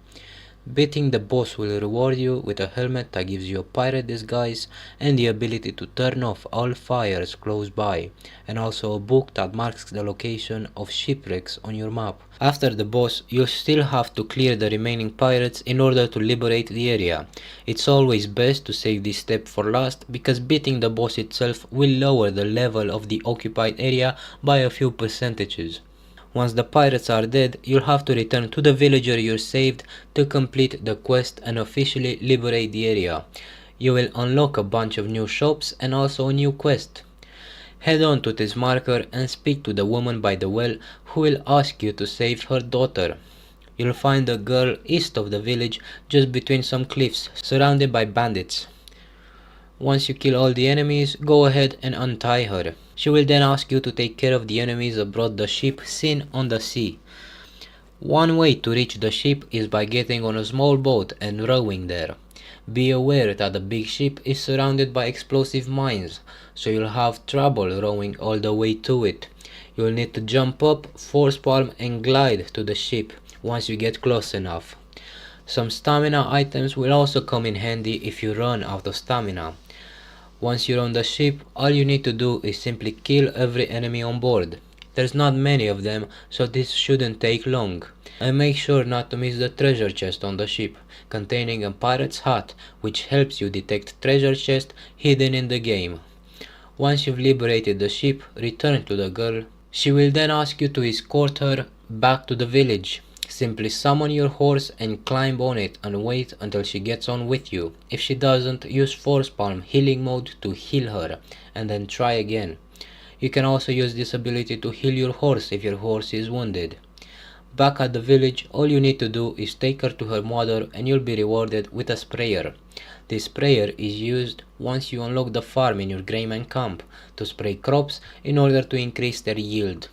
Beating the boss will reward you with a helmet that gives you a pirate disguise and the ability to turn off all fires close by, and also a book that marks the location of shipwrecks on your map. After the boss, you'll still have to clear the remaining pirates in order to liberate the area. It's always best to save this step for last, because beating the boss itself will lower the level of the occupied area by a few percentages. Once the pirates are dead, you'll have to return to the villager you saved to complete the quest and officially liberate the area. You will unlock a bunch of new shops and also a new quest. Head on to this marker and speak to the woman by the well who will ask you to save her daughter. You'll find a girl east of the village just between some cliffs, surrounded by bandits. Once you kill all the enemies, go ahead and untie her. She will then ask you to take care of the enemies aboard the ship seen on the sea. One way to reach the ship is by getting on a small boat and rowing there. Be aware that the big ship is surrounded by explosive mines, so you'll have trouble rowing all the way to it. You'll need to jump up, force palm and glide to the ship once you get close enough. Some stamina items will also come in handy if you run out of stamina. Once you're on the ship, all you need to do is simply kill every enemy on board. There's not many of them, so this shouldn't take long. And make sure not to miss the treasure chest on the ship, containing a pirate's hat, which helps you detect treasure chests hidden in the game. Once you've liberated the ship, return to the girl. She will then ask you to escort her back to the village. Simply summon your horse and climb on it and wait until she gets on with you. If she doesn't, use Force Palm healing mode to heal her, and then try again. You can also use this ability to heal your horse if your horse is wounded. Back at the village, all you need to do is take her to her mother and you'll be rewarded with a sprayer. This sprayer is used once you unlock the farm in your Greyman camp to spray crops in order to increase their yield.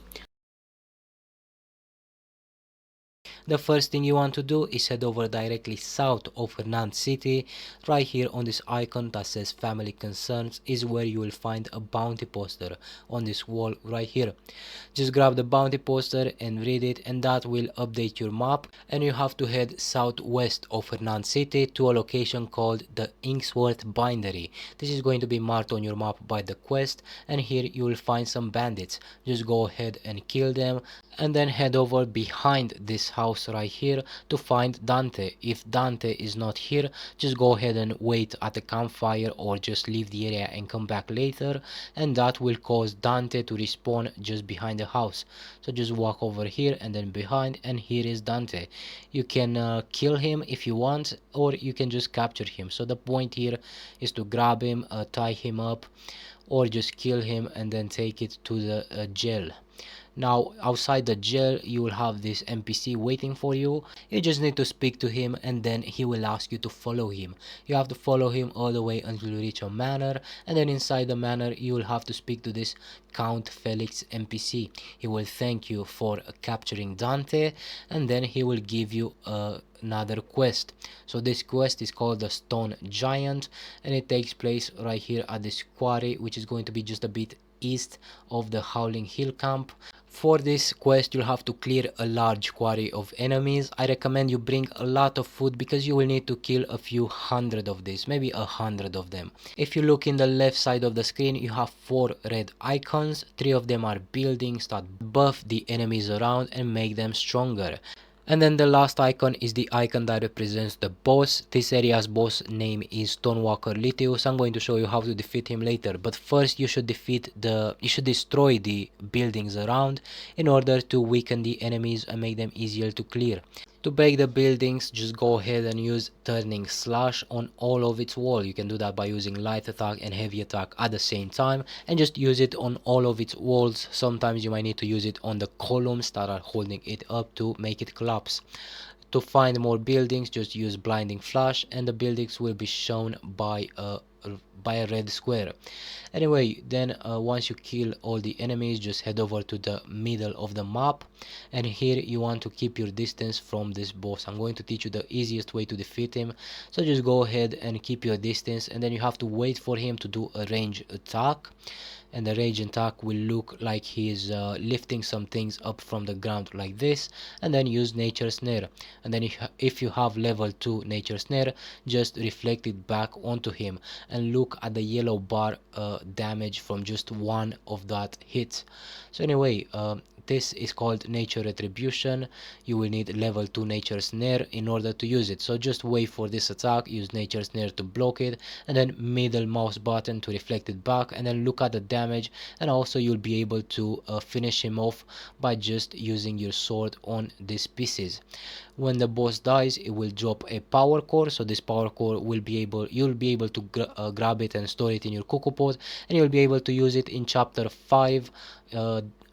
The first thing you want to do is head over directly south of Hernand city. Right here on this icon that says family concerns is where you will find a bounty poster on this wall right here. Just grab the bounty poster and read it, and that will update your map, and you have to head southwest of Hernand city to a location called the Inksworth Bindery. This is going to be marked on your map by the quest, and here you will find some bandits. Just go ahead and kill them, and then head over behind this house right here to find Dante. If Dante is not here, just go ahead and wait at the campfire or just leave the area and come back later, and that will cause Dante to respawn just behind the house. So just walk over here and then behind, and here is Dante. You can kill him if you want, or you can just capture him. So the point here is to grab him, tie him up, or just kill him and then take it to the jail. Now outside the jail you will have this NPC waiting for you. You just need to speak to him, and then he will ask you to follow him. You have to follow him all the way until you reach a manor, and then inside the manor you will have to speak to this Count Felix NPC. He will thank you for capturing Dante, and then he will give you another quest. So this quest is called the Stone Giant, and it takes place right here at this quarry, which is going to be just a bit east of the Howling Hill camp. For this quest you'll have to clear a large quarry of enemies. I recommend you bring a lot of food because you will need to kill a few hundred of these, maybe 100 of them. If you look in the left side of the screen, you have 4 red icons. 3 of them are buildings that buff the enemies around and make them stronger. And then the last icon is the icon that represents the boss. This area's boss name is Stonewalker Litius. I'm going to show you how to defeat him later, but first you should destroy the buildings around in order to weaken the enemies and make them easier to clear. To break the buildings, just go ahead and use Turning Slash on all of its wall. You can do that by using light attack and heavy attack at the same time, and just use it on all of its walls. Sometimes you might need to use it on the columns that are holding it up to make it collapse. To find more buildings, just use Blinding Flash, and the buildings will be shown by a red square. Anyway, then once you kill all the enemies, just head over to the middle of the map, and here you want to keep your distance from this boss. I'm going to teach you the easiest way to defeat him, so just go ahead and keep your distance, and then you have to wait for him to do a range attack. And the range attack will look like he is lifting some things up from the ground like this, and then use Nature Snare. And then if you have level 2 Nature Snare, just reflect it back onto him and look at the yellow bar damage from just one of that hit. So anyway, this is called Nature Retribution. You will need level 2 Nature Snare in order to use it. So just wait for this attack, use Nature Snare to block it, and then middle mouse button to reflect it back, and then look at the damage. And also you'll be able to finish him off by just using your sword on these pieces. When the boss dies, it will drop a power core. So this power core will be able, you'll be able to grab it and store it in your cuckoo pot, and you'll be able to use it in chapter 5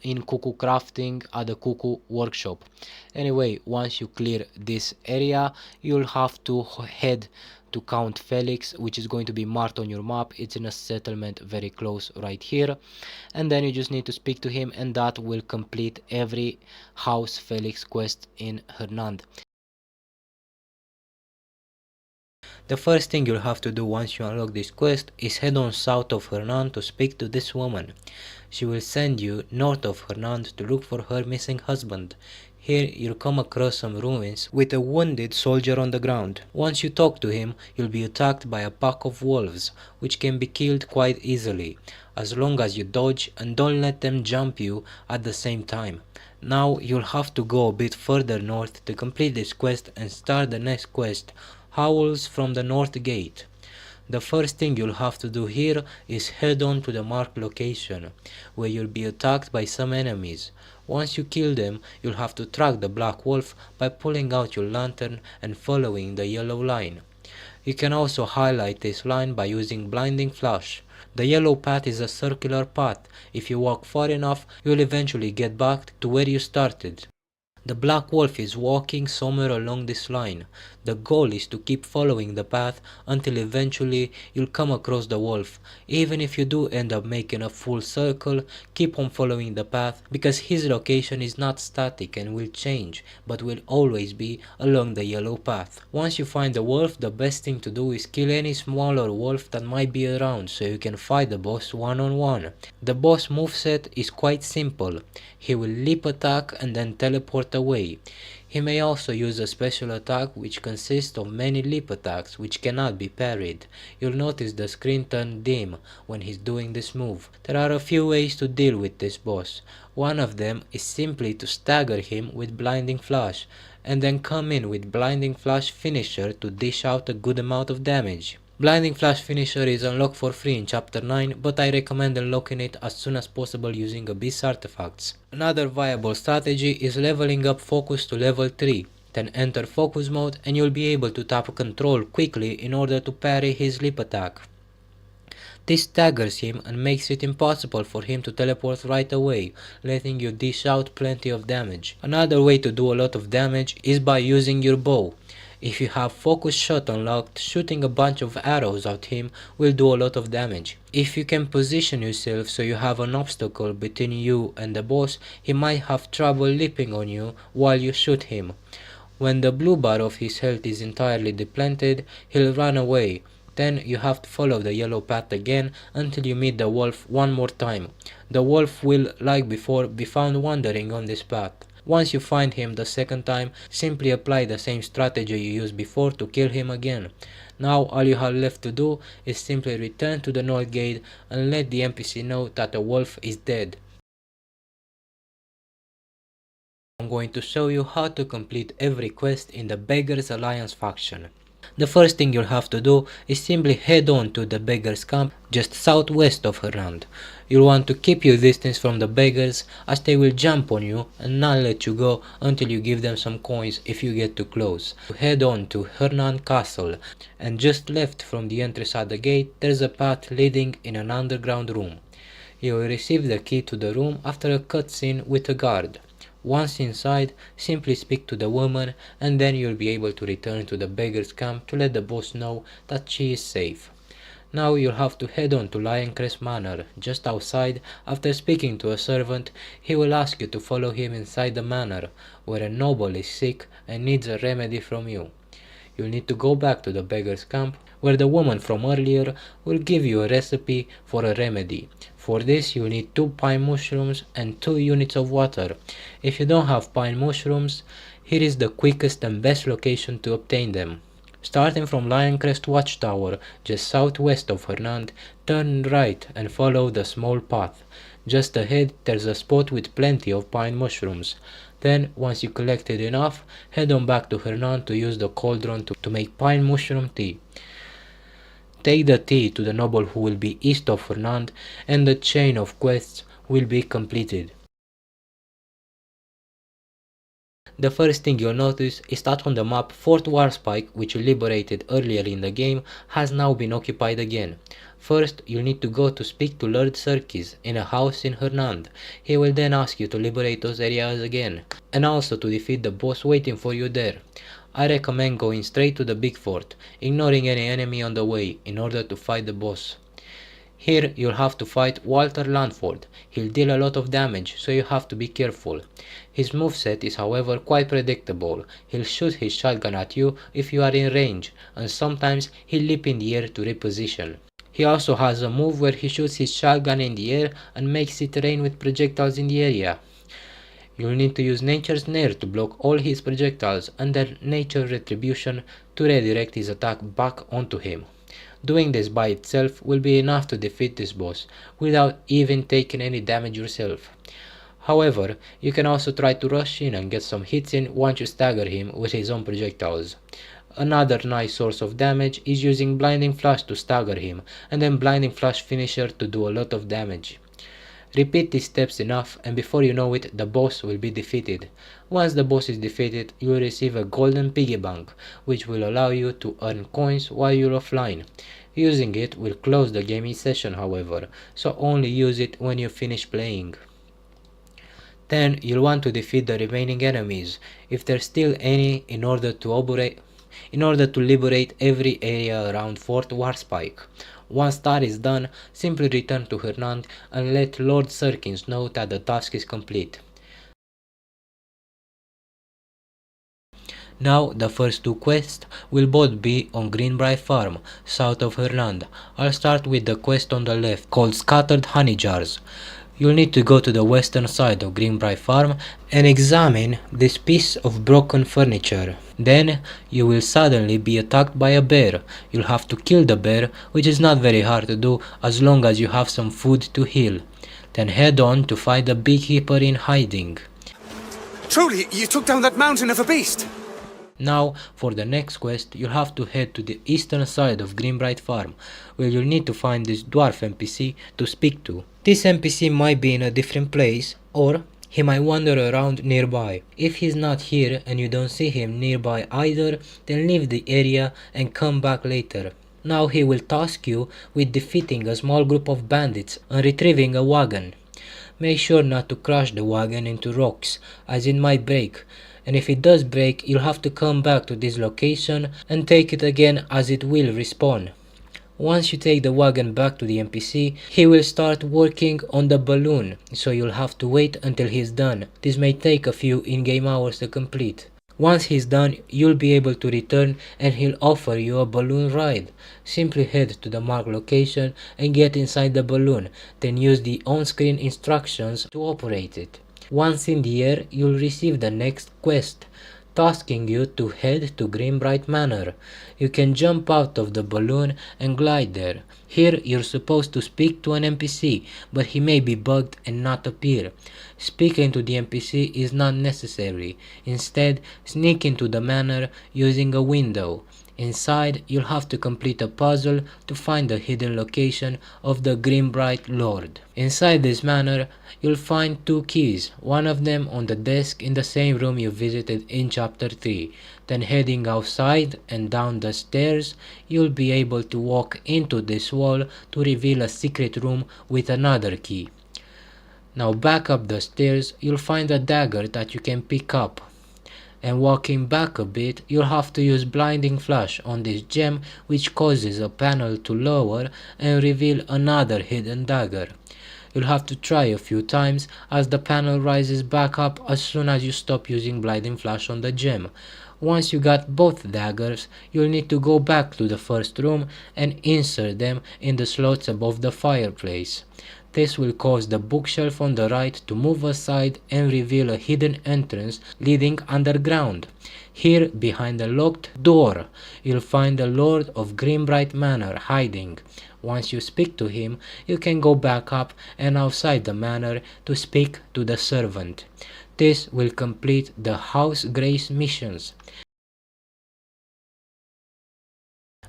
in cuckoo crafting at the cuckoo workshop. Anyway, once you clear this area, you'll have to head to Count Felix, which is going to be marked on your map. It's in a settlement very close right here, and then you just need to speak to him, and that will complete every House Felix quest in Hernand. The first thing you'll have to do once you unlock this quest is head on south of Hernand to speak to this woman. She will send you north of Hernand to look for her missing husband. Here you'll come across some ruins with a wounded soldier on the ground. Once you talk to him, you'll be attacked by a pack of wolves, which can be killed quite easily, as long as you dodge and don't let them jump you at the same time. Now you'll have to go a bit further north to complete this quest and start the next quest, Howls from the North Gate. The first thing you'll have to do here is head on to the marked location, where you'll be attacked by some enemies. Once you kill them, you'll have to track the Black Wolf by pulling out your lantern and following the yellow line. You can also highlight this line by using Blinding Flash. The yellow path is a circular path. If you walk far enough, you'll eventually get back to where you started. The Black Wolf is walking somewhere along this line. The goal is to keep following the path until eventually you'll come across the wolf. Even if you do end up making a full circle, keep on following the path because his location is not static and will change, but will always be along the yellow path. Once you find the wolf, the best thing to do is kill any smaller wolf that might be around so you can fight the boss one-on-one. The boss moveset is quite simple. He will leap attack and then teleport away. He may also use a special attack which consists of many leap attacks which cannot be parried. You'll notice the screen turn dim when he's doing this move. There are a few ways to deal with this boss. One of them is simply to stagger him with Blinding Flash, and then come in with Blinding Flash Finisher to dish out a good amount of damage. Blinding Flash Finisher is unlocked for free in Chapter 9, but I recommend unlocking it as soon as possible using Abyss artifacts. Another viable strategy is leveling up Focus to level 3. Then enter Focus mode and you'll be able to tap Control quickly in order to parry his leap attack. This staggers him and makes it impossible for him to teleport right away, letting you dish out plenty of damage. Another way to do a lot of damage is by using your bow. If you have Focus Shot unlocked, shooting a bunch of arrows at him will do a lot of damage. If you can position yourself so you have an obstacle between you and the boss, he might have trouble leaping on you while you shoot him. When the blue bar of his health is entirely depleted, he'll run away. Then you have to follow the yellow path again until you meet the wolf one more time. The wolf will, like before, be found wandering on this path. Once you find him the second time, simply apply the same strategy you used before to kill him again. Now all you have left to do is simply return to the North Gate and let the NPC know that the wolf is dead. I'm going to show you how to complete every quest in the Beggar's Alliance faction. The first thing you'll have to do is simply head on to the Beggar's camp just southwest of Hernand. You'll want to keep your distance from the Beggars as they will jump on you and not let you go until you give them some coins if you get too close. Head on to Arboria Castle, and just left from the entrance at the gate there's a path leading in an underground room. You will receive the key to the room after a cutscene with a guard. Once inside, simply speak to the woman and then you'll be able to return to the Beggar's camp to let the boss know that she is safe. Now you'll have to head on to Lioncrest Manor. Just outside, after speaking to a servant, he will ask you to follow him inside the manor, where a noble is sick and needs a remedy from you. You'll need to go back to the Beggar's camp, where the woman from earlier will give you a recipe for a remedy. For this you'll need 2 pine mushrooms and 2 units of water. If you don't have pine mushrooms, here is the quickest and best location to obtain them. Starting from Lioncrest Watchtower, just southwest of Hernand, turn right and follow the small path. Just ahead there's a spot with plenty of pine mushrooms. Then, once you collected enough, head on back to Hernand to use the cauldron to make pine mushroom tea. Take the tea to the noble who will be east of Hernand and the chain of quests will be completed. The first thing you'll notice is that on the map Fort Warspike, which you liberated earlier in the game, has now been occupied again. First, you'll need to go to speak to Lord Serkis in a house in Hernand. He will then ask you to liberate those areas again, and also to defeat the boss waiting for you there. I recommend going straight to the big fort, ignoring any enemy on the way, in order to fight the boss. Here you'll have to fight Walter Landford. He'll deal a lot of damage, so you have to be careful. His moveset is however quite predictable. He'll shoot his shotgun at you if you are in range, and sometimes he'll leap in the air to reposition. He also has a move where he shoots his shotgun in the air and makes it rain with projectiles in the area. You'll need to use Nature's Snare to block all his projectiles and then Nature Retribution to redirect his attack back onto him. Doing this by itself will be enough to defeat this boss, without even taking any damage yourself. However, you can also try to rush in and get some hits in once you stagger him with his own projectiles. Another nice source of damage is using Blinding Flash to stagger him, and then Blinding Flash Finisher to do a lot of damage. Repeat these steps enough and before you know it, the boss will be defeated. Once the boss is defeated, you will receive a golden piggy bank, which will allow you to earn coins while you're offline. Using it will close the gaming session however, so only use it when you finish playing. Then you'll want to defeat the remaining enemies, if there's still any, in order to liberate every area around Fort Warspike. Once that is done, simply return to Hernand and let Lord Serkis know that the task is complete. Now the first two quests will both be on Greenbrier Farm, south of Hernand. I'll start with the quest on the left, called Scattered Honey Jars. You'll need to go to the western side of Greenbrier Farm and examine this piece of broken furniture. Then you will suddenly be attacked by a bear. You'll have to kill the bear, which is not very hard to do as long as you have some food to heal. Then head on to fight the Big Hipper in hiding. Truly, you took down that mountain of a beast! Now, for the next quest, you'll have to head to the eastern side of Greenbrier Farm, where you'll need to find this dwarf NPC to speak to. This NPC might be in a different place, or he might wander around nearby. If he's not here and you don't see him nearby either, then leave the area and come back later. Now he will task you with defeating a small group of bandits and retrieving a wagon. Make sure not to crash the wagon into rocks, as it might break. And if it does break, you'll have to come back to this location and take it again, as it will respawn. Once you take the wagon back to the NPC, he will start working on the balloon, so you'll have to wait until he's done. This may take a few in-game hours to complete. Once he's done, you'll be able to return and he'll offer you a balloon ride. Simply head to the marked location and get inside the balloon, then use the on-screen instructions to operate it. Once in the air, you'll receive the next quest, tasking you to head to Greenbrier Manor. You can jump out of the balloon and glide there. Here you're supposed to speak to an NPC, but he may be bugged and not appear. Speaking to the NPC is not necessary. Instead, sneak into the manor using a window. Inside, you'll have to complete a puzzle to find the hidden location of the Greenbrier Lord. Inside this manor, you'll find two keys, one of them on the desk in the same room you visited in chapter 3. Then heading outside and down the stairs, you'll be able to walk into this wall to reveal a secret room with another key. Now back up the stairs, you'll find a dagger that you can pick up. And walking back a bit, you'll have to use Blinding Flash on this gem, which causes a panel to lower and reveal another hidden dagger. You'll have to try a few times, as the panel rises back up as soon as you stop using Blinding Flash on the gem. Once you got both daggers, you'll need to go back to the first room and insert them in the slots above the fireplace. This will cause the bookshelf on the right to move aside and reveal a hidden entrance leading underground. Here, behind a locked door, you'll find the Lord of Greenbrier Manor hiding. Once you speak to him, you can go back up and outside the manor to speak to the servant. This will complete the House Grace missions.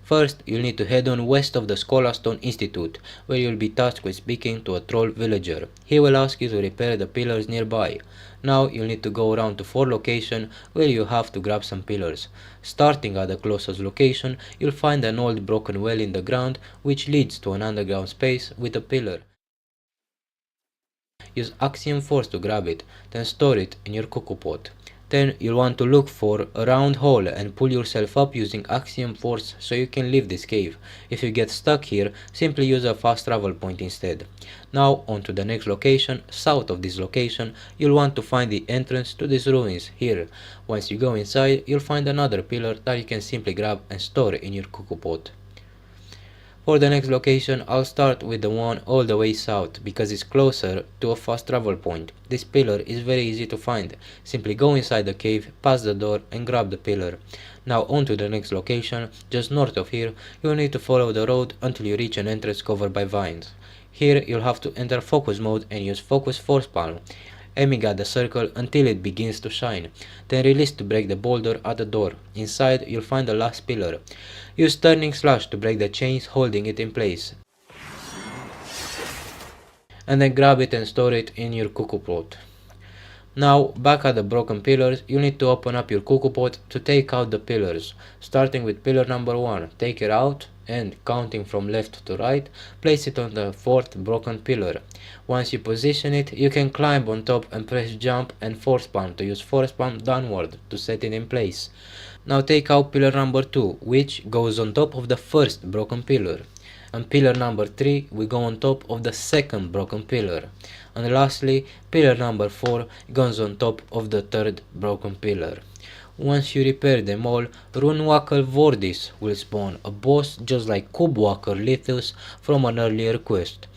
First, you'll need to head on west of the Scholastone Institute, where you'll be tasked with speaking to a troll villager. He will ask you to repair the pillars nearby. Now you'll need to go around to 4 locations where you have to grab some pillars. Starting at the closest location, you'll find an old broken well in the ground, which leads to an underground space with a pillar. Use Axiom Force to grab it, then store it in your cuckoo pot. Then you'll want to look for a round hole and pull yourself up using axiom force so you can leave this cave. If you get stuck here, simply use a fast travel point instead. Now on to the next location. South of this location, you'll want to find the entrance to these ruins here. Once you go inside, you'll find another pillar that you can simply grab and store in your cuckoo pot. For the next location, I'll start with the one all the way south because it's closer to a fast travel point. This pillar is very easy to find. Simply go inside the cave, pass the door and grab the pillar. Now on to the next location. Just north of here, you'll need to follow the road until you reach an entrance covered by vines. Here you'll have to enter focus mode and use focus force palm, aiming at the circle until it begins to shine. Then release to break the boulder at the door. Inside you'll find the last pillar. Use turning slash to break the chains holding it in place. And then grab it and store it in your cuckoo pot. Now back at the broken pillars, you need to open up your cuckoo pot to take out the pillars. Starting with pillar number 1, take it out and counting from left to right, place it on the 4th broken pillar. Once you position it, you can climb on top and press jump and force palm to use force palm downward to set it in place. Now take out pillar number 2, which goes on top of the 1st broken pillar. And pillar number 3 will go on top of the 2nd broken pillar. And lastly, pillar number 4 goes on top of the 3rd broken pillar. Once you repair them all, Runewalker Vordis will spawn, a boss just like Cubewalker Lithus from an earlier quest.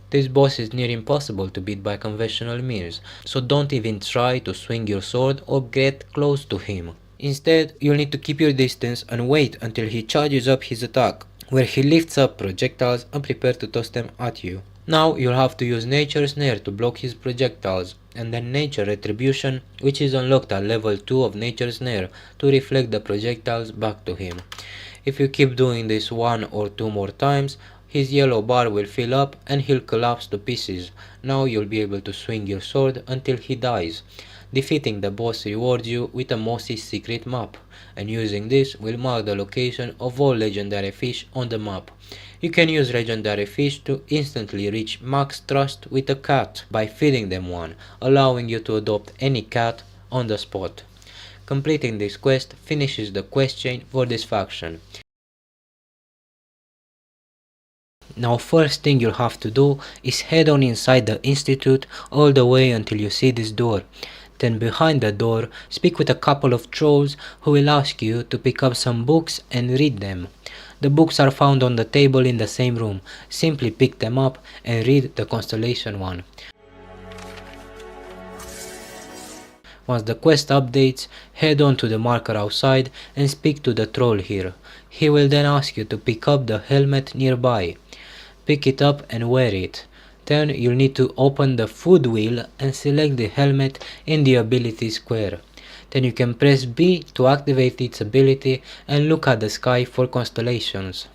This boss is near impossible to beat by conventional means, so don't even try to swing your sword or get close to him. Instead, you'll need to keep your distance and wait until he charges up his attack, where he lifts up projectiles and prepare to toss them at you. Now you'll have to use Nature Snare to block his projectiles, and then Nature Retribution, which is unlocked at level 2 of Nature Snare, to reflect the projectiles back to him. If you keep doing this 1 or 2 more times, his yellow bar will fill up and he'll collapse to pieces. Now you'll be able to swing your sword until he dies. Defeating the boss rewards you with a mossy secret map, and using this will mark the location of all legendary fish on the map. You can use legendary fish to instantly reach max trust with a cat by feeding them one, allowing you to adopt any cat on the spot. Completing this quest finishes the quest chain for this faction. Now first thing you'll have to do is head on inside the Institute all the way until you see this door. Then behind the door, speak with a couple of trolls who will ask you to pick up some books and read them. The books are found on the table in the same room. Simply pick them up and read the Constellation one. Once the quest updates, head on to the marker outside and speak to the troll here. He will then ask you to pick up the helmet nearby. Pick it up and wear it. Then you'll need to open the food wheel and select the helmet in the ability square. Then you can press B to activate its ability and look at the sky for constellations.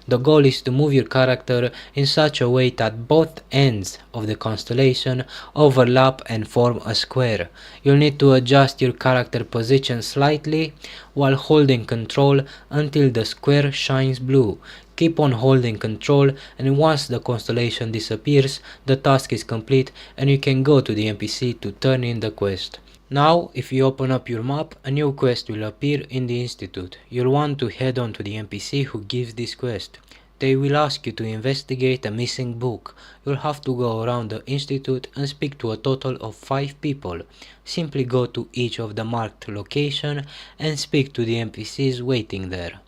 The goal is to move your character in such a way that both ends of the constellation overlap and form a square. You'll need to adjust your character position slightly while holding control until the square shines blue. Keep on holding control, and once the constellation disappears, the task is complete and you can go to the NPC to turn in the quest. Now, if you open up your map, a new quest will appear in the Institute. You'll want to head on to the NPC who gives this quest. They will ask you to investigate a missing book. You'll have to go around the Institute and speak to a total of 5 people. Simply go to each of the marked location and speak to the NPCs waiting there.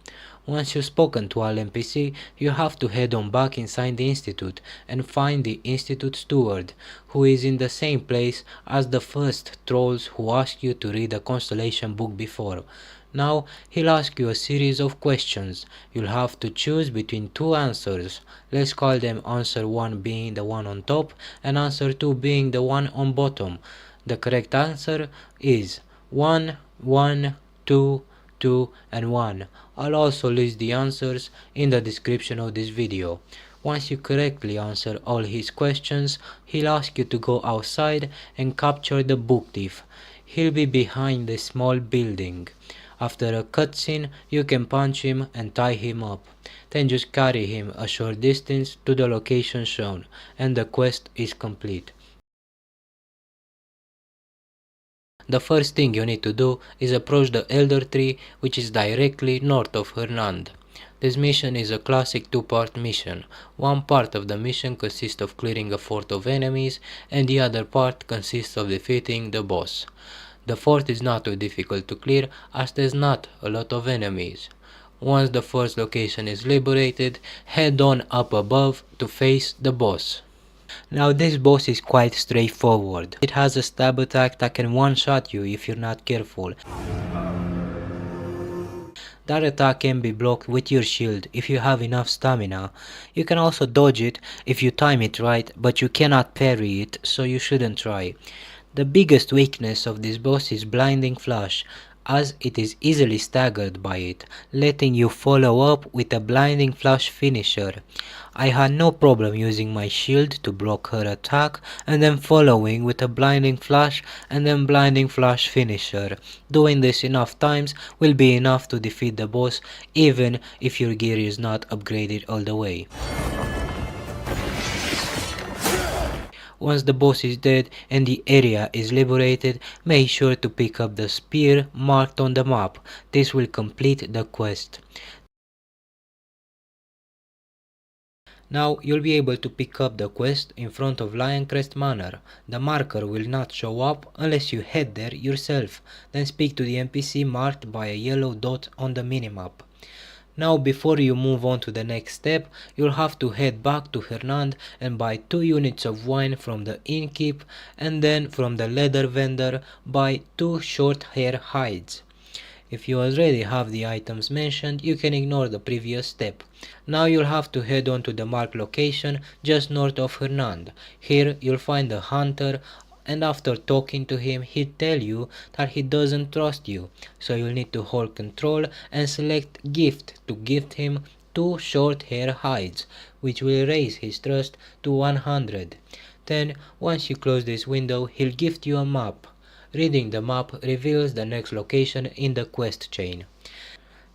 Once you've spoken to all NPC, you have to head on back inside the Institute and find the Institute Steward, who is in the same place as the first trolls who asked you to read the Constellation book before. Now, he'll ask you a series of questions. You'll have to choose between 2 answers. Let's call them answer 1 being the one on top and answer 2 being the one on bottom. The correct answer is 1, 1, 2, 2 and 1. I'll also list the answers in the description of this video. Once you correctly answer all his questions, he'll ask you to go outside and capture the book thief. He'll be behind the small building. After a cutscene, you can punch him and tie him up. Then just carry him a short distance to the location shown, and the quest is complete. The first thing you need to do is approach the Eldertree, which is directly north of Hernand. This mission is a classic two-part mission. One part of the mission consists of clearing a fort of enemies, and the other part consists of defeating the boss. The fort is not too difficult to clear as there's not a lot of enemies. Once the first location is liberated, head on up above to face the boss. Now this boss is quite straightforward. It has a stab attack that can one-shot you if you're not careful. That attack can be blocked with your shield if you have enough stamina. You can also dodge it if you time it right, but you cannot parry it, so you shouldn't try. The biggest weakness of this boss is Blinding Flash, as it is easily staggered by it, letting you follow up with a Blinding Flash finisher. I had no problem using my shield to block her attack and then following with a Blinding Flash and then Blinding Flash finisher. Doing this enough times will be enough to defeat the boss even if your gear is not upgraded all the way. Once the boss is dead and the area is liberated, make sure to pick up the spear marked on the map. This will complete the quest. Now you'll be able to pick up the quest in front of Lioncrest Manor. The marker will not show up unless you head there yourself, then speak to the NPC marked by a yellow dot on the minimap. Now before you move on to the next step, you'll have to head back to Hernand and buy 2 units of wine from the innkeep, and then from the leather vendor buy 2 short hair hides. If you already have the items mentioned, you can ignore the previous step. Now you'll have to head on to the marked location just north of Hernand. Here you'll find a hunter, and after talking to him, he'll tell you that he doesn't trust you, so you'll need to hold control and select gift to gift him 2 short hair hides, which will raise his trust to 100. Then, once you close this window, he'll gift you a map. Reading the map reveals the next location in the quest chain.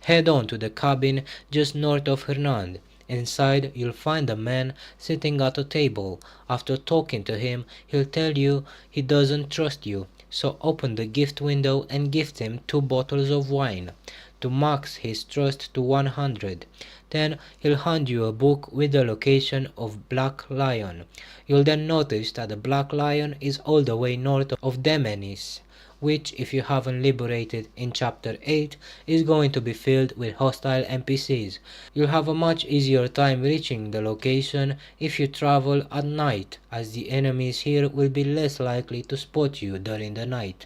Head on to the cabin just north of Hernand. Inside, you'll find a man sitting at a table. After talking to him, he'll tell you he doesn't trust you, so open the gift window and gift him 2 bottles of wine to max his trust to 100. Then he'll hand you a book with the location of Black Lion. You'll then notice that the Black Lion is all the way north of Demenis, which, if you haven't liberated in chapter 8, is going to be filled with hostile NPCs. You'll have a much easier time reaching the location if you travel at night, as the enemies here will be less likely to spot you during the night.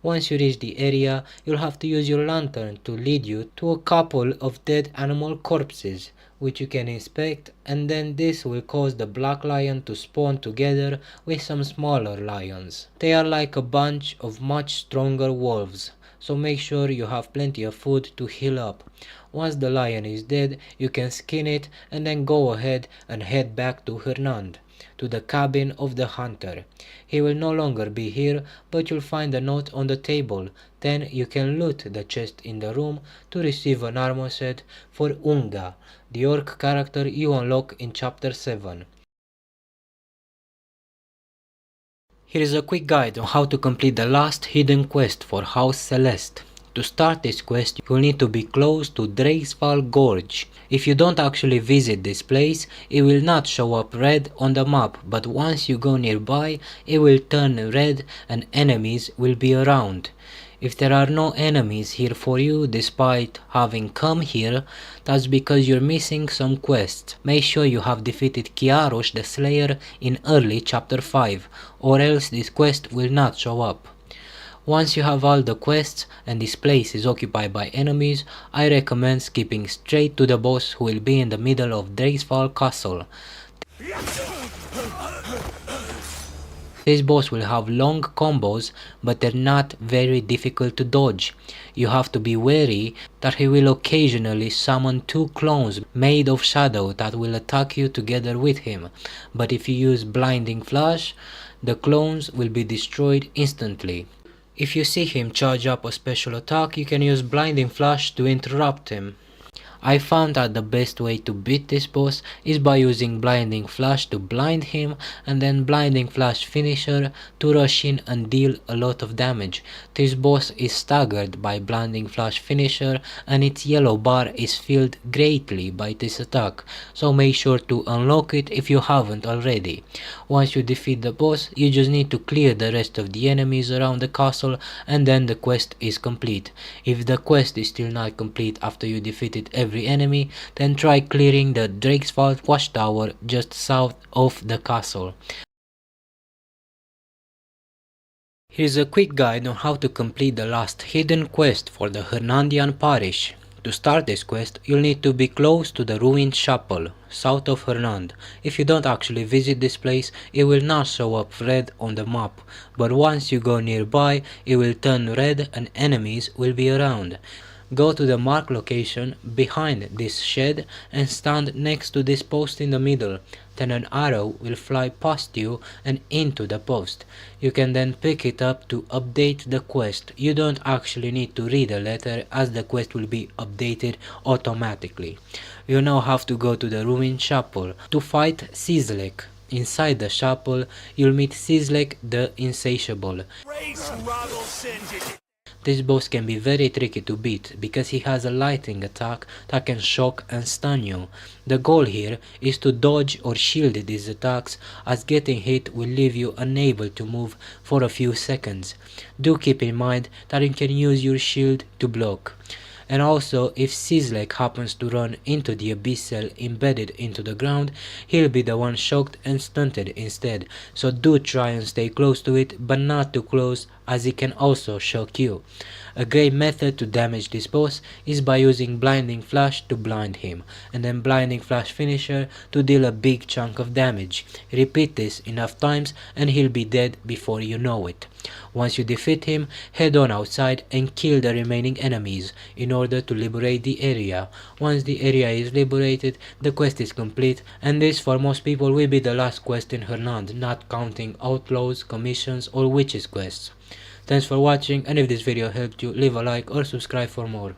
Once you reach the area, you'll have to use your lantern to lead you to a couple of dead animal corpses, which you can inspect, and then this will cause the black lion to spawn together with some smaller lions. They are like a bunch of much stronger wolves, so make sure you have plenty of food to heal up. Once the lion is dead, you can skin it and then go ahead and head back to Hernand, to the cabin of the hunter. He will no longer be here, but you'll find a note on the table. Then you can loot the chest in the room to receive an armor set for Unga, the orc character you unlock in chapter 7. Here is a quick guide on how to complete the last hidden quest for House Celeste. To start this quest, you'll need to be close to Drakesfall Gorge. If you don't actually visit this place, it will not show up red on the map, but once you go nearby, it will turn red and enemies will be around. If there are no enemies here for you despite having come here, that's because you're missing some quests. Make sure you have defeated Kharoso the Slayer in early chapter 5, or else this quest will not show up. Once you have all the quests and this place is occupied by enemies, I recommend skipping straight to the boss who will be in the middle of Drakesfall Castle. This boss will have long combos, but they're not very difficult to dodge. You have to be wary that he will occasionally summon 2 clones made of shadow that will attack you together with him, but if you use Blinding Flash, the clones will be destroyed instantly. If you see him charge up a special attack, you can use Blinding Flash to interrupt him. I found that the best way to beat this boss is by using Blinding Flash to blind him and then Blinding Flash finisher to rush in and deal a lot of damage. This boss is staggered by Blinding Flash finisher and its yellow bar is filled greatly by this attack, so make sure to unlock it if you haven't already. Once you defeat the boss, you just need to clear the rest of the enemies around the castle and then the quest is complete. If the quest is still not complete after you defeated every enemy, then try clearing the Drake's Vault watchtower just south of the castle. Here's a quick guide on how to complete the last hidden quest for the Hernandian parish. To start this quest, you'll need to be close to the ruined chapel, south of Hernand. If you don't actually visit this place, it will not show up red on the map, but once you go nearby, it will turn red and enemies will be around. Go to the marked location behind this shed and stand next to this post in the middle. Then an arrow will fly past you and into the post. You can then pick it up to update the quest. You don't actually need to read a letter as the quest will be updated automatically. You now have to go to the ruined chapel to fight Sizlek. Inside the chapel, you'll meet Sizlek the Insatiable. This boss can be very tricky to beat because he has a lightning attack that can shock and stun you. The goal here is to dodge or shield these attacks, as getting hit will leave you unable to move for a few seconds. Do keep in mind that you can use your shield to block. And also, if Sizlek happens to run into the abyss cell embedded into the ground, he'll be the one shocked and stunted instead, so do try and stay close to it, but not too close, as it can also shock you. A great method to damage this boss is by using Blinding Flash to blind him, and then Blinding Flash finisher to deal a big chunk of damage. Repeat this enough times and he'll be dead before you know it. Once you defeat him, head on outside and kill the remaining enemies in order to liberate the area. Once the area is liberated, the quest is complete, and this for most people will be the last quest in Hernand, not counting outlaws, commissions or witches quests. Thanks for watching, and if this video helped you, leave a like or subscribe for more.